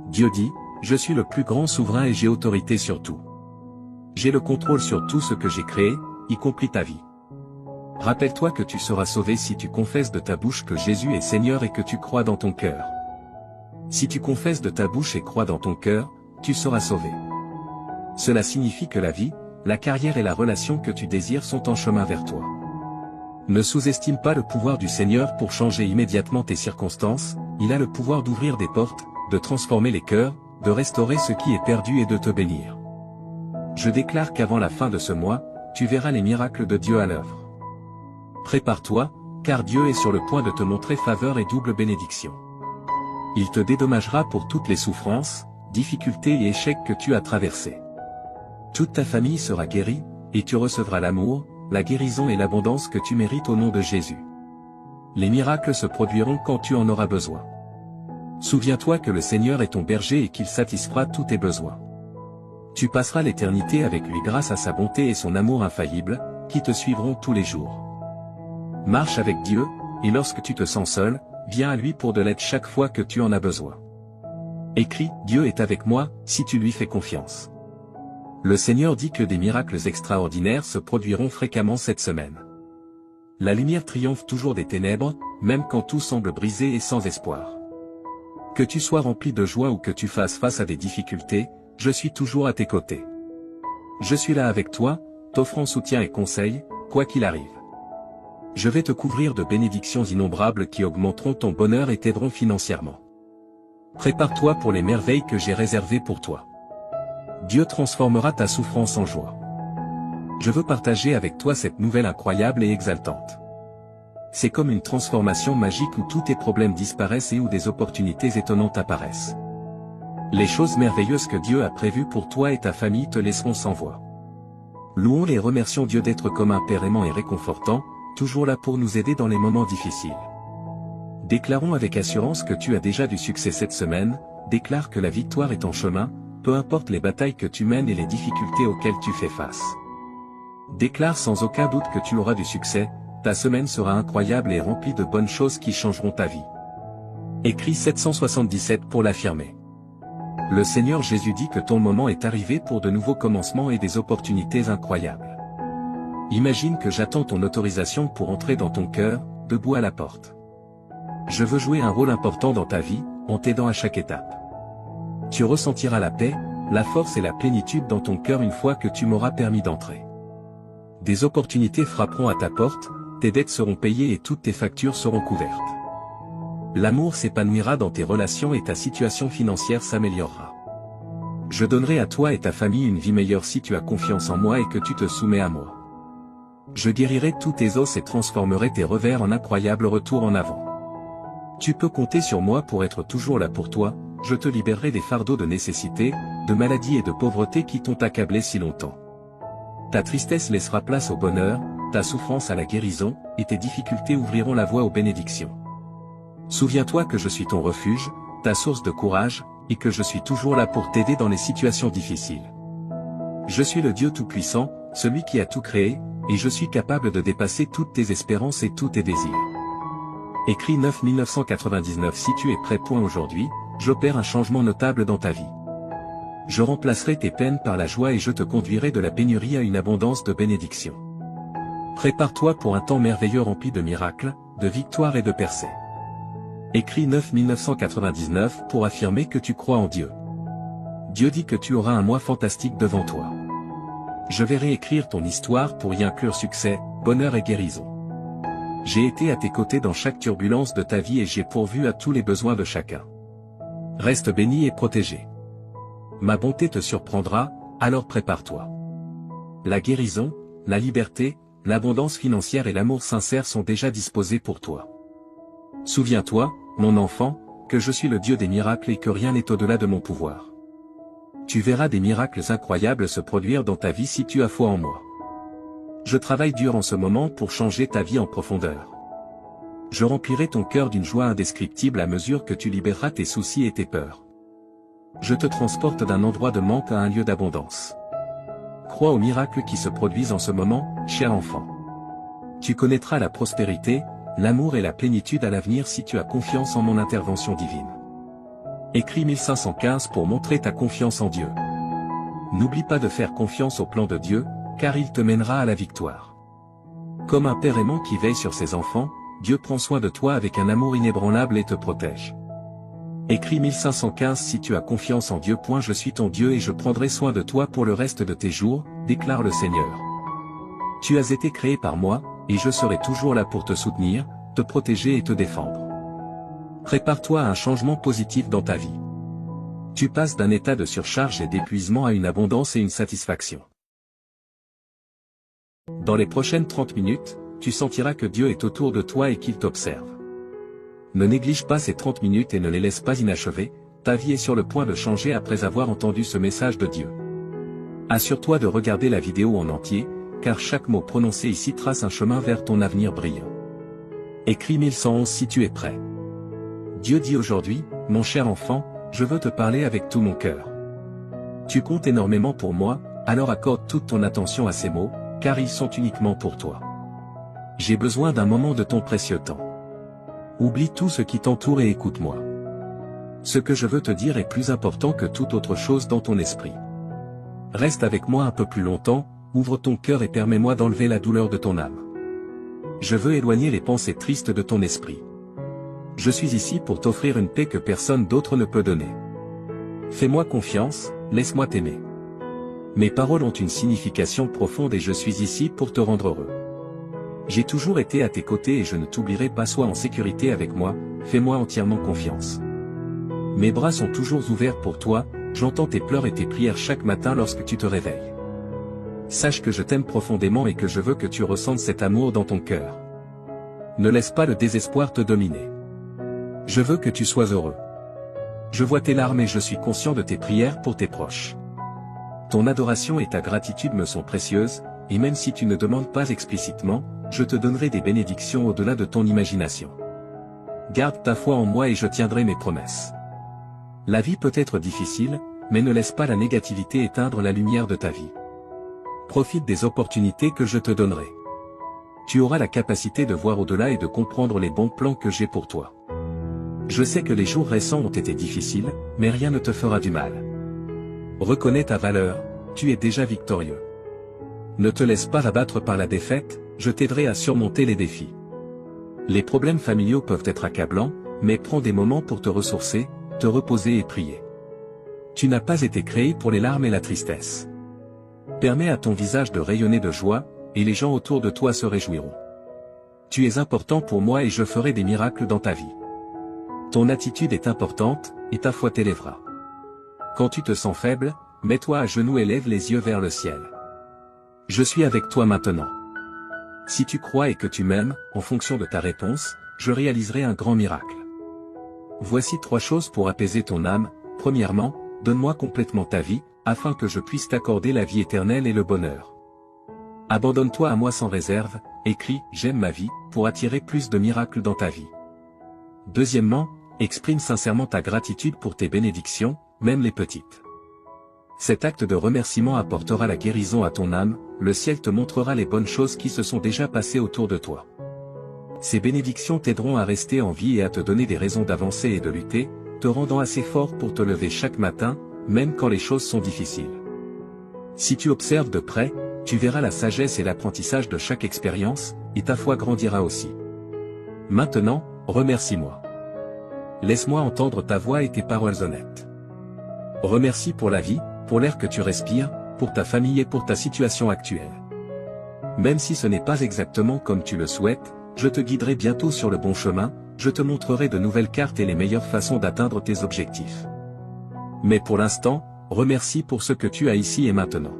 Dieu dit, je suis le plus grand souverain et j'ai autorité sur tout. J'ai le contrôle sur tout ce que j'ai créé, y compris ta vie. Rappelle-toi que tu seras sauvé si tu confesses de ta bouche que Jésus est Seigneur et que tu crois dans ton cœur. Si tu confesses de ta bouche et crois dans ton cœur, tu seras sauvé. Cela signifie que la vie, la carrière et la relation que tu désires sont en chemin vers toi. Ne sous-estime pas le pouvoir du Seigneur pour changer immédiatement tes circonstances, il a le pouvoir d'ouvrir des portes, de transformer les cœurs, de restaurer ce qui est perdu et de te bénir. Je déclare qu'avant la fin de ce mois, tu verras les miracles de Dieu à l'œuvre. Prépare-toi, car Dieu est sur le point de te montrer faveur et double bénédiction. Il te dédommagera pour toutes les souffrances, difficultés et échecs que tu as traversés. Toute ta famille sera guérie, et tu recevras l'amour, la guérison et l'abondance que tu mérites au nom de Jésus. Les miracles se produiront quand tu en auras besoin. Souviens-toi que le Seigneur est ton berger et qu'il satisfera tous tes besoins. Tu passeras l'éternité avec lui grâce à sa bonté et son amour infaillible, qui te suivront tous les jours. Marche avec Dieu, et lorsque tu te sens seul, viens à lui pour de l'aide chaque fois que tu en as besoin. Écris « Dieu est avec moi » si tu lui fais confiance. Le Seigneur dit que des miracles extraordinaires se produiront fréquemment cette semaine. La lumière triomphe toujours des ténèbres, même quand tout semble brisé et sans espoir. Que tu sois rempli de joie ou que tu fasses face à des difficultés, je suis toujours à tes côtés. Je suis là avec toi, t'offrant soutien et conseil, quoi qu'il arrive. Je vais te couvrir de bénédictions innombrables qui augmenteront ton bonheur et t'aideront financièrement. Prépare-toi pour les merveilles que j'ai réservées pour toi. Dieu transformera ta souffrance en joie. Je veux partager avec toi cette nouvelle incroyable et exaltante. C'est comme une transformation magique où tous tes problèmes disparaissent et où des opportunités étonnantes apparaissent. Les choses merveilleuses que Dieu a prévues pour toi et ta famille te laisseront sans voix. Louons et remercions Dieu d'être comme un Père aimant et réconfortant, toujours là pour nous aider dans les moments difficiles. Déclarons avec assurance que tu as déjà du succès cette semaine, déclare que la victoire est en chemin, peu importe les batailles que tu mènes et les difficultés auxquelles tu fais face. Déclare sans aucun doute que tu auras du succès, ta semaine sera incroyable et remplie de bonnes choses qui changeront ta vie. Écris 777 pour l'affirmer. Le Seigneur Jésus dit que ton moment est arrivé pour de nouveaux commencements et des opportunités incroyables. Imagine que j'attends ton autorisation pour entrer dans ton cœur, debout à la porte. Je veux jouer un rôle important dans ta vie, en t'aidant à chaque étape. Tu ressentiras la paix, la force et la plénitude dans ton cœur une fois que tu m'auras permis d'entrer. Des opportunités frapperont à ta porte, tes dettes seront payées et toutes tes factures seront couvertes. L'amour s'épanouira dans tes relations et ta situation financière s'améliorera. Je donnerai à toi et ta famille une vie meilleure si tu as confiance en moi et que tu te soumets à moi. Je guérirai tous tes os et transformerai tes revers en incroyables retours en avant. Tu peux compter sur moi pour être toujours là pour toi, je te libérerai des fardeaux de nécessité, de maladie et de pauvreté qui t'ont accablé si longtemps. Ta tristesse laissera place au bonheur, ta souffrance à la guérison, et tes difficultés ouvriront la voie aux bénédictions. Souviens-toi que je suis ton refuge, ta source de courage, et que je suis toujours là pour t'aider dans les situations difficiles. Je suis le Dieu Tout-Puissant, celui qui a tout créé, et je suis capable de dépasser toutes tes espérances et tous tes désirs. Écrit 9-1999. Si tu es prêt. Aujourd'hui, j'opère un changement notable dans ta vie. Je remplacerai tes peines par la joie et je te conduirai de la pénurie à une abondance de bénédictions. Prépare-toi pour un temps merveilleux rempli de miracles, de victoires et de percées. Écrit 9-1999 pour affirmer que tu crois en Dieu. Dieu dit que tu auras un mois fantastique devant toi. Je vais réécrire ton histoire pour y inclure succès, bonheur et guérison. J'ai été à tes côtés dans chaque turbulence de ta vie et j'ai pourvu à tous les besoins de chacun. Reste béni et protégé. Ma bonté te surprendra, alors prépare-toi. La guérison, la liberté, l'abondance financière et l'amour sincère sont déjà disposés pour toi. Souviens-toi, mon enfant, que je suis le Dieu des miracles et que rien n'est au-delà de mon pouvoir. Tu verras des miracles incroyables se produire dans ta vie si tu as foi en moi. Je travaille dur en ce moment pour changer ta vie en profondeur. Je remplirai ton cœur d'une joie indescriptible à mesure que tu libéreras tes soucis et tes peurs. Je te transporte d'un endroit de manque à un lieu d'abondance. Crois aux miracles qui se produisent en ce moment, cher enfant. Tu connaîtras la prospérité, l'amour et la plénitude à l'avenir si tu as confiance en mon intervention divine. Écris 1515 pour montrer ta confiance en Dieu. N'oublie pas de faire confiance au plan de Dieu, car il te mènera à la victoire. Comme un père aimant qui veille sur ses enfants, Dieu prend soin de toi avec un amour inébranlable et te protège. Écris 1515 Si tu as confiance en Dieu. Je suis ton Dieu et je prendrai soin de toi pour le reste de tes jours, déclare le Seigneur. Tu as été créé par moi, et je serai toujours là pour te soutenir, te protéger et te défendre. Prépare-toi à un changement positif dans ta vie. Tu passes d'un état de surcharge et d'épuisement à une abondance et une satisfaction. Dans les prochaines 30 minutes, tu sentiras que Dieu est autour de toi et qu'il t'observe. Ne néglige pas ces 30 minutes et ne les laisse pas inachevées, ta vie est sur le point de changer après avoir entendu ce message de Dieu. Assure-toi de regarder la vidéo en entier, car chaque mot prononcé ici trace un chemin vers ton avenir brillant. Écris 1111 si tu es prêt. Dieu dit aujourd'hui, mon cher enfant, je veux te parler avec tout mon cœur. Tu comptes énormément pour moi, alors accorde toute ton attention à ces mots, car ils sont uniquement pour toi. J'ai besoin d'un moment de ton précieux temps. Oublie tout ce qui t'entoure et écoute-moi. Ce que je veux te dire est plus important que toute autre chose dans ton esprit. Reste avec moi un peu plus longtemps, ouvre ton cœur et permets-moi d'enlever la douleur de ton âme. Je veux éloigner les pensées tristes de ton esprit. Je suis ici pour t'offrir une paix que personne d'autre ne peut donner. Fais-moi confiance, laisse-moi t'aimer. Mes paroles ont une signification profonde et je suis ici pour te rendre heureux. J'ai toujours été à tes côtés et je ne t'oublierai pas. Sois en sécurité avec moi, fais-moi entièrement confiance. Mes bras sont toujours ouverts pour toi, j'entends tes pleurs et tes prières chaque matin lorsque tu te réveilles. Sache que je t'aime profondément et que je veux que tu ressentes cet amour dans ton cœur. Ne laisse pas le désespoir te dominer. Je veux que tu sois heureux. Je vois tes larmes et je suis conscient de tes prières pour tes proches. Ton adoration et ta gratitude me sont précieuses, et même si tu ne demandes pas explicitement, je te donnerai des bénédictions au-delà de ton imagination. Garde ta foi en moi et je tiendrai mes promesses. La vie peut être difficile, mais ne laisse pas la négativité éteindre la lumière de ta vie. Profite des opportunités que je te donnerai. Tu auras la capacité de voir au-delà et de comprendre les bons plans que j'ai pour toi. Je sais que les jours récents ont été difficiles, mais rien ne te fera du mal. Reconnais ta valeur, tu es déjà victorieux. Ne te laisse pas abattre par la défaite, je t'aiderai à surmonter les défis. Les problèmes familiaux peuvent être accablants, mais prends des moments pour te ressourcer, te reposer et prier. Tu n'as pas été créé pour les larmes et la tristesse. Permets à ton visage de rayonner de joie, et les gens autour de toi se réjouiront. Tu es important pour moi et je ferai des miracles dans ta vie. Ton attitude est importante, et ta foi t'élèvera. Quand tu te sens faible, mets-toi à genoux et lève les yeux vers le ciel. Je suis avec toi maintenant. Si tu crois et que tu m'aimes, en fonction de ta réponse, je réaliserai un grand miracle. Voici 3 choses pour apaiser ton âme. Premièrement, donne-moi complètement ta vie, afin que je puisse t'accorder la vie éternelle et le bonheur. Abandonne-toi à moi sans réserve, écris « J'aime ma vie » pour attirer plus de miracles dans ta vie. Deuxièmement, exprime sincèrement ta gratitude pour tes bénédictions, même les petites. Cet acte de remerciement apportera la guérison à ton âme, le ciel te montrera les bonnes choses qui se sont déjà passées autour de toi. Ces bénédictions t'aideront à rester en vie et à te donner des raisons d'avancer et de lutter, te rendant assez fort pour te lever chaque matin, même quand les choses sont difficiles. Si tu observes de près, tu verras la sagesse et l'apprentissage de chaque expérience, et ta foi grandira aussi. Maintenant, remercie-moi. Laisse-moi entendre ta voix et tes paroles honnêtes. Remercie pour la vie, pour l'air que tu respires, pour ta famille et pour ta situation actuelle. Même si ce n'est pas exactement comme tu le souhaites, je te guiderai bientôt sur le bon chemin, je te montrerai de nouvelles cartes et les meilleures façons d'atteindre tes objectifs. Mais pour l'instant, remercie pour ce que tu as ici et maintenant.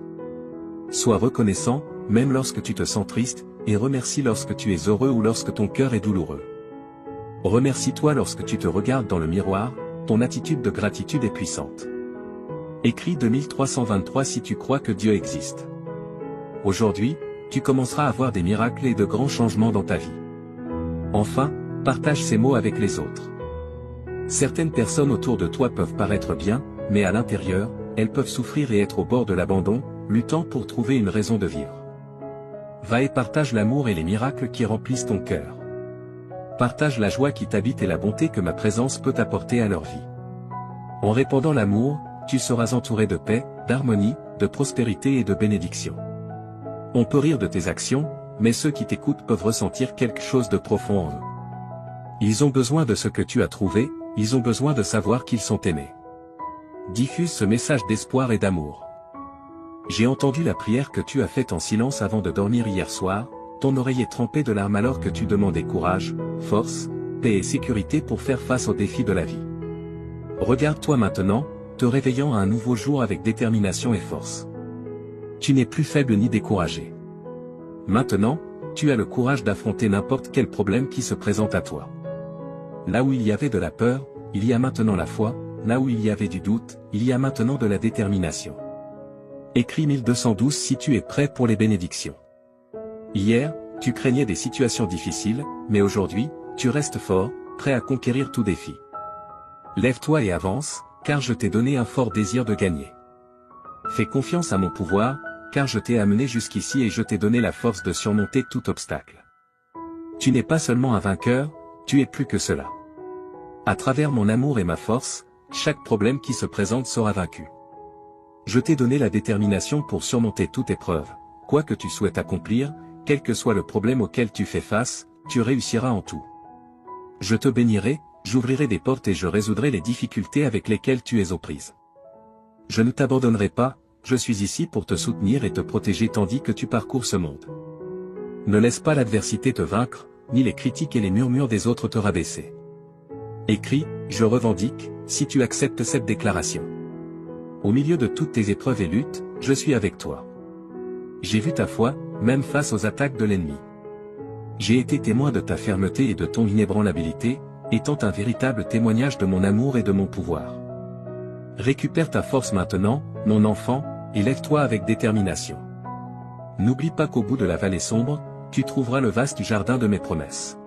Sois reconnaissant, même lorsque tu te sens triste, et remercie lorsque tu es heureux ou lorsque ton cœur est douloureux. Remercie-toi lorsque tu te regardes dans le miroir, ton attitude de gratitude est puissante. Écris 2323 si tu crois que Dieu existe. Aujourd'hui, tu commenceras à voir des miracles et de grands changements dans ta vie. Enfin, partage ces mots avec les autres. Certaines personnes autour de toi peuvent paraître bien, mais à l'intérieur, elles peuvent souffrir et être au bord de l'abandon, luttant pour trouver une raison de vivre. Va et partage l'amour et les miracles qui remplissent ton cœur. Partage la joie qui t'habite et la bonté que ma présence peut apporter à leur vie. En répandant l'amour, tu seras entouré de paix, d'harmonie, de prospérité et de bénédiction. On peut rire de tes actions, mais ceux qui t'écoutent peuvent ressentir quelque chose de profond en eux. Ils ont besoin de ce que tu as trouvé, ils ont besoin de savoir qu'ils sont aimés. Diffuse ce message d'espoir et d'amour. J'ai entendu la prière que tu as faite en silence avant de dormir hier soir, ton oreiller trempé de larmes alors que tu demandais courage, force, paix et sécurité pour faire face aux défis de la vie. Regarde-toi maintenant, te réveillant à un nouveau jour avec détermination et force. Tu n'es plus faible ni découragé. Maintenant, tu as le courage d'affronter n'importe quel problème qui se présente à toi. Là où il y avait de la peur, il y a maintenant la foi, là où il y avait du doute, il y a maintenant de la détermination. Écris 1212 si tu es prêt pour les bénédictions. Hier, tu craignais des situations difficiles, mais aujourd'hui, tu restes fort, prêt à conquérir tout défi. Lève-toi et avance, car je t'ai donné un fort désir de gagner. Fais confiance à mon pouvoir, car je t'ai amené jusqu'ici et je t'ai donné la force de surmonter tout obstacle. Tu n'es pas seulement un vainqueur, tu es plus que cela. À travers mon amour et ma force, chaque problème qui se présente sera vaincu. Je t'ai donné la détermination pour surmonter toute épreuve, quoi que tu souhaites accomplir, quel que soit le problème auquel tu fais face, tu réussiras en tout. Je te bénirai, j'ouvrirai des portes et je résoudrai les difficultés avec lesquelles tu es aux prises. Je ne t'abandonnerai pas, je suis ici pour te soutenir et te protéger tandis que tu parcours ce monde. Ne laisse pas l'adversité te vaincre, ni les critiques et les murmures des autres te rabaisser. Écris, je revendique, si tu acceptes cette déclaration. Au milieu de toutes tes épreuves et luttes, je suis avec toi. J'ai vu ta foi, même face aux attaques de l'ennemi. J'ai été témoin de ta fermeté et de ton inébranlabilité, étant un véritable témoignage de mon amour et de mon pouvoir. Récupère ta force maintenant, mon enfant, et lève-toi avec détermination. N'oublie pas qu'au bout de la vallée sombre, tu trouveras le vaste jardin de mes promesses.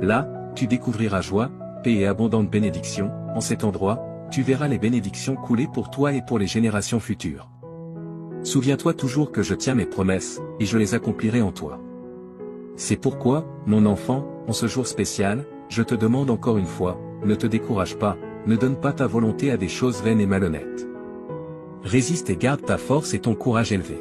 Là, tu découvriras joie, paix et abondante bénédiction, en cet endroit, tu verras les bénédictions couler pour toi et pour les générations futures. Souviens-toi toujours que je tiens mes promesses, et je les accomplirai en toi. C'est pourquoi, mon enfant, en ce jour spécial, je te demande encore une fois, ne te décourage pas, ne donne pas ta volonté à des choses vaines et malhonnêtes. Résiste et garde ta force et ton courage élevé.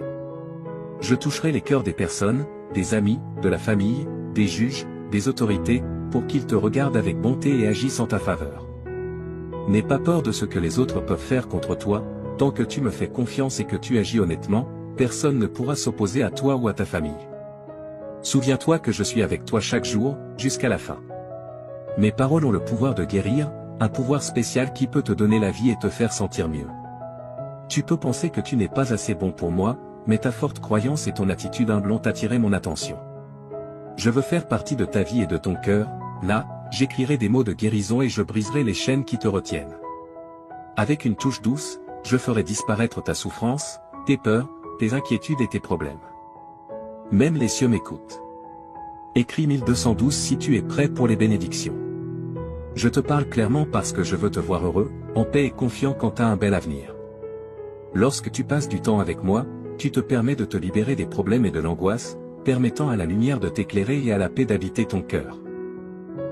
Je toucherai les cœurs des personnes, des amis, de la famille, des juges, des autorités, pour qu'ils te regardent avec bonté et agissent en ta faveur. N'aie pas peur de ce que les autres peuvent faire contre toi, tant que tu me fais confiance et que tu agis honnêtement, personne ne pourra s'opposer à toi ou à ta famille. Souviens-toi que je suis avec toi chaque jour, jusqu'à la fin. Mes paroles ont le pouvoir de guérir, un pouvoir spécial qui peut te donner la vie et te faire sentir mieux. Tu peux penser que tu n'es pas assez bon pour moi, mais ta forte croyance et ton attitude humble ont attiré mon attention. Je veux faire partie de ta vie et de ton cœur, là, j'écrirai des mots de guérison et je briserai les chaînes qui te retiennent. Avec une touche douce, je ferai disparaître ta souffrance, tes peurs, tes inquiétudes et tes problèmes. Même les cieux m'écoutent. Écris 1212 si tu es prêt pour les bénédictions. Je te parle clairement parce que je veux te voir heureux, en paix et confiant quant à un bel avenir. Lorsque tu passes du temps avec moi, tu te permets de te libérer des problèmes et de l'angoisse, permettant à la lumière de t'éclairer et à la paix d'habiter ton cœur.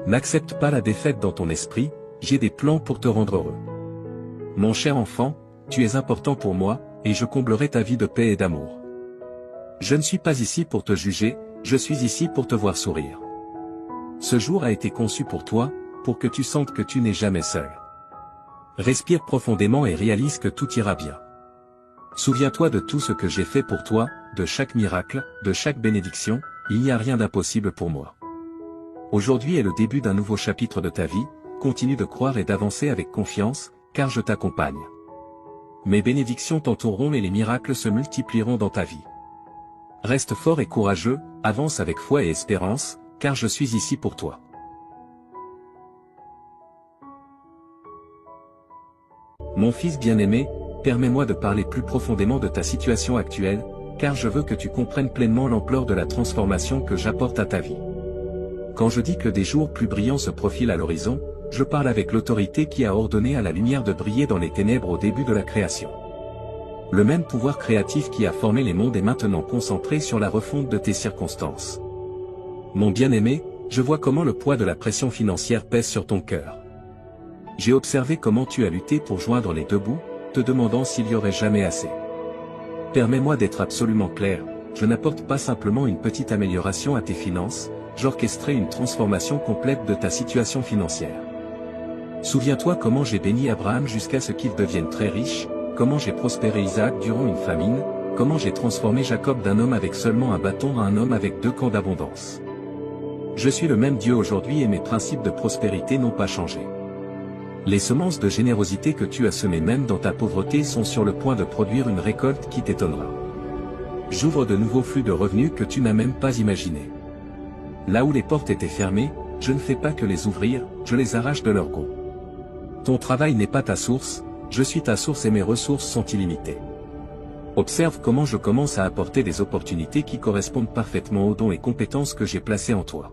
N'accepte pas la défaite dans ton esprit, j'ai des plans pour te rendre heureux. Mon cher enfant, tu es important pour moi, et je comblerai ta vie de paix et d'amour. Je ne suis pas ici pour te juger, je suis ici pour te voir sourire. Ce jour a été conçu pour toi, pour que tu sentes que tu n'es jamais seul. Respire profondément et réalise que tout ira bien. Souviens-toi de tout ce que j'ai fait pour toi, de chaque miracle, de chaque bénédiction, il n'y a rien d'impossible pour moi. Aujourd'hui est le début d'un nouveau chapitre de ta vie, continue de croire et d'avancer avec confiance, car je t'accompagne. Mes bénédictions t'entoureront et les miracles se multiplieront dans ta vie. Reste fort et courageux, avance avec foi et espérance, car je suis ici pour toi. Mon fils bien-aimé, permets-moi de parler plus profondément de ta situation actuelle, car je veux que tu comprennes pleinement l'ampleur de la transformation que j'apporte à ta vie. Quand je dis que des jours plus brillants se profilent à l'horizon, je parle avec l'autorité qui a ordonné à la lumière de briller dans les ténèbres au début de la création. Le même pouvoir créatif qui a formé les mondes est maintenant concentré sur la refonte de tes circonstances. Mon bien-aimé, je vois comment le poids de la pression financière pèse sur ton cœur. J'ai observé comment tu as lutté pour joindre les deux bouts, te demandant s'il y aurait jamais assez. Permets-moi d'être absolument clair, je n'apporte pas simplement une petite amélioration à tes finances, j'orchestrerai une transformation complète de ta situation financière. Souviens-toi comment j'ai béni Abraham jusqu'à ce qu'il devienne très riche, comment j'ai prospéré Isaac durant une famine, comment j'ai transformé Jacob d'un homme avec seulement un bâton à un homme avec 2 camps d'abondance. Je suis le même Dieu aujourd'hui et mes principes de prospérité n'ont pas changé. Les semences de générosité que tu as semées même dans ta pauvreté sont sur le point de produire une récolte qui t'étonnera. J'ouvre de nouveaux flux de revenus que tu n'as même pas imaginés. Là où les portes étaient fermées, je ne fais pas que les ouvrir, je les arrache de leur gonds. Ton travail n'est pas ta source, je suis ta source et mes ressources sont illimitées. Observe comment je commence à apporter des opportunités qui correspondent parfaitement aux dons et compétences que j'ai placés en toi.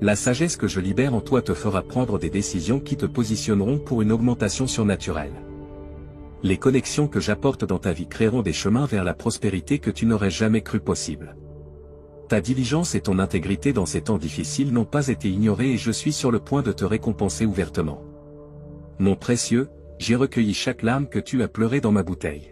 La sagesse que je libère en toi te fera prendre des décisions qui te positionneront pour une augmentation surnaturelle. Les connexions que j'apporte dans ta vie créeront des chemins vers la prospérité que tu n'aurais jamais cru possible. Ta diligence et ton intégrité dans ces temps difficiles n'ont pas été ignorées et je suis sur le point de te récompenser ouvertement. Mon précieux, j'ai recueilli chaque larme que tu as pleurée dans ma bouteille.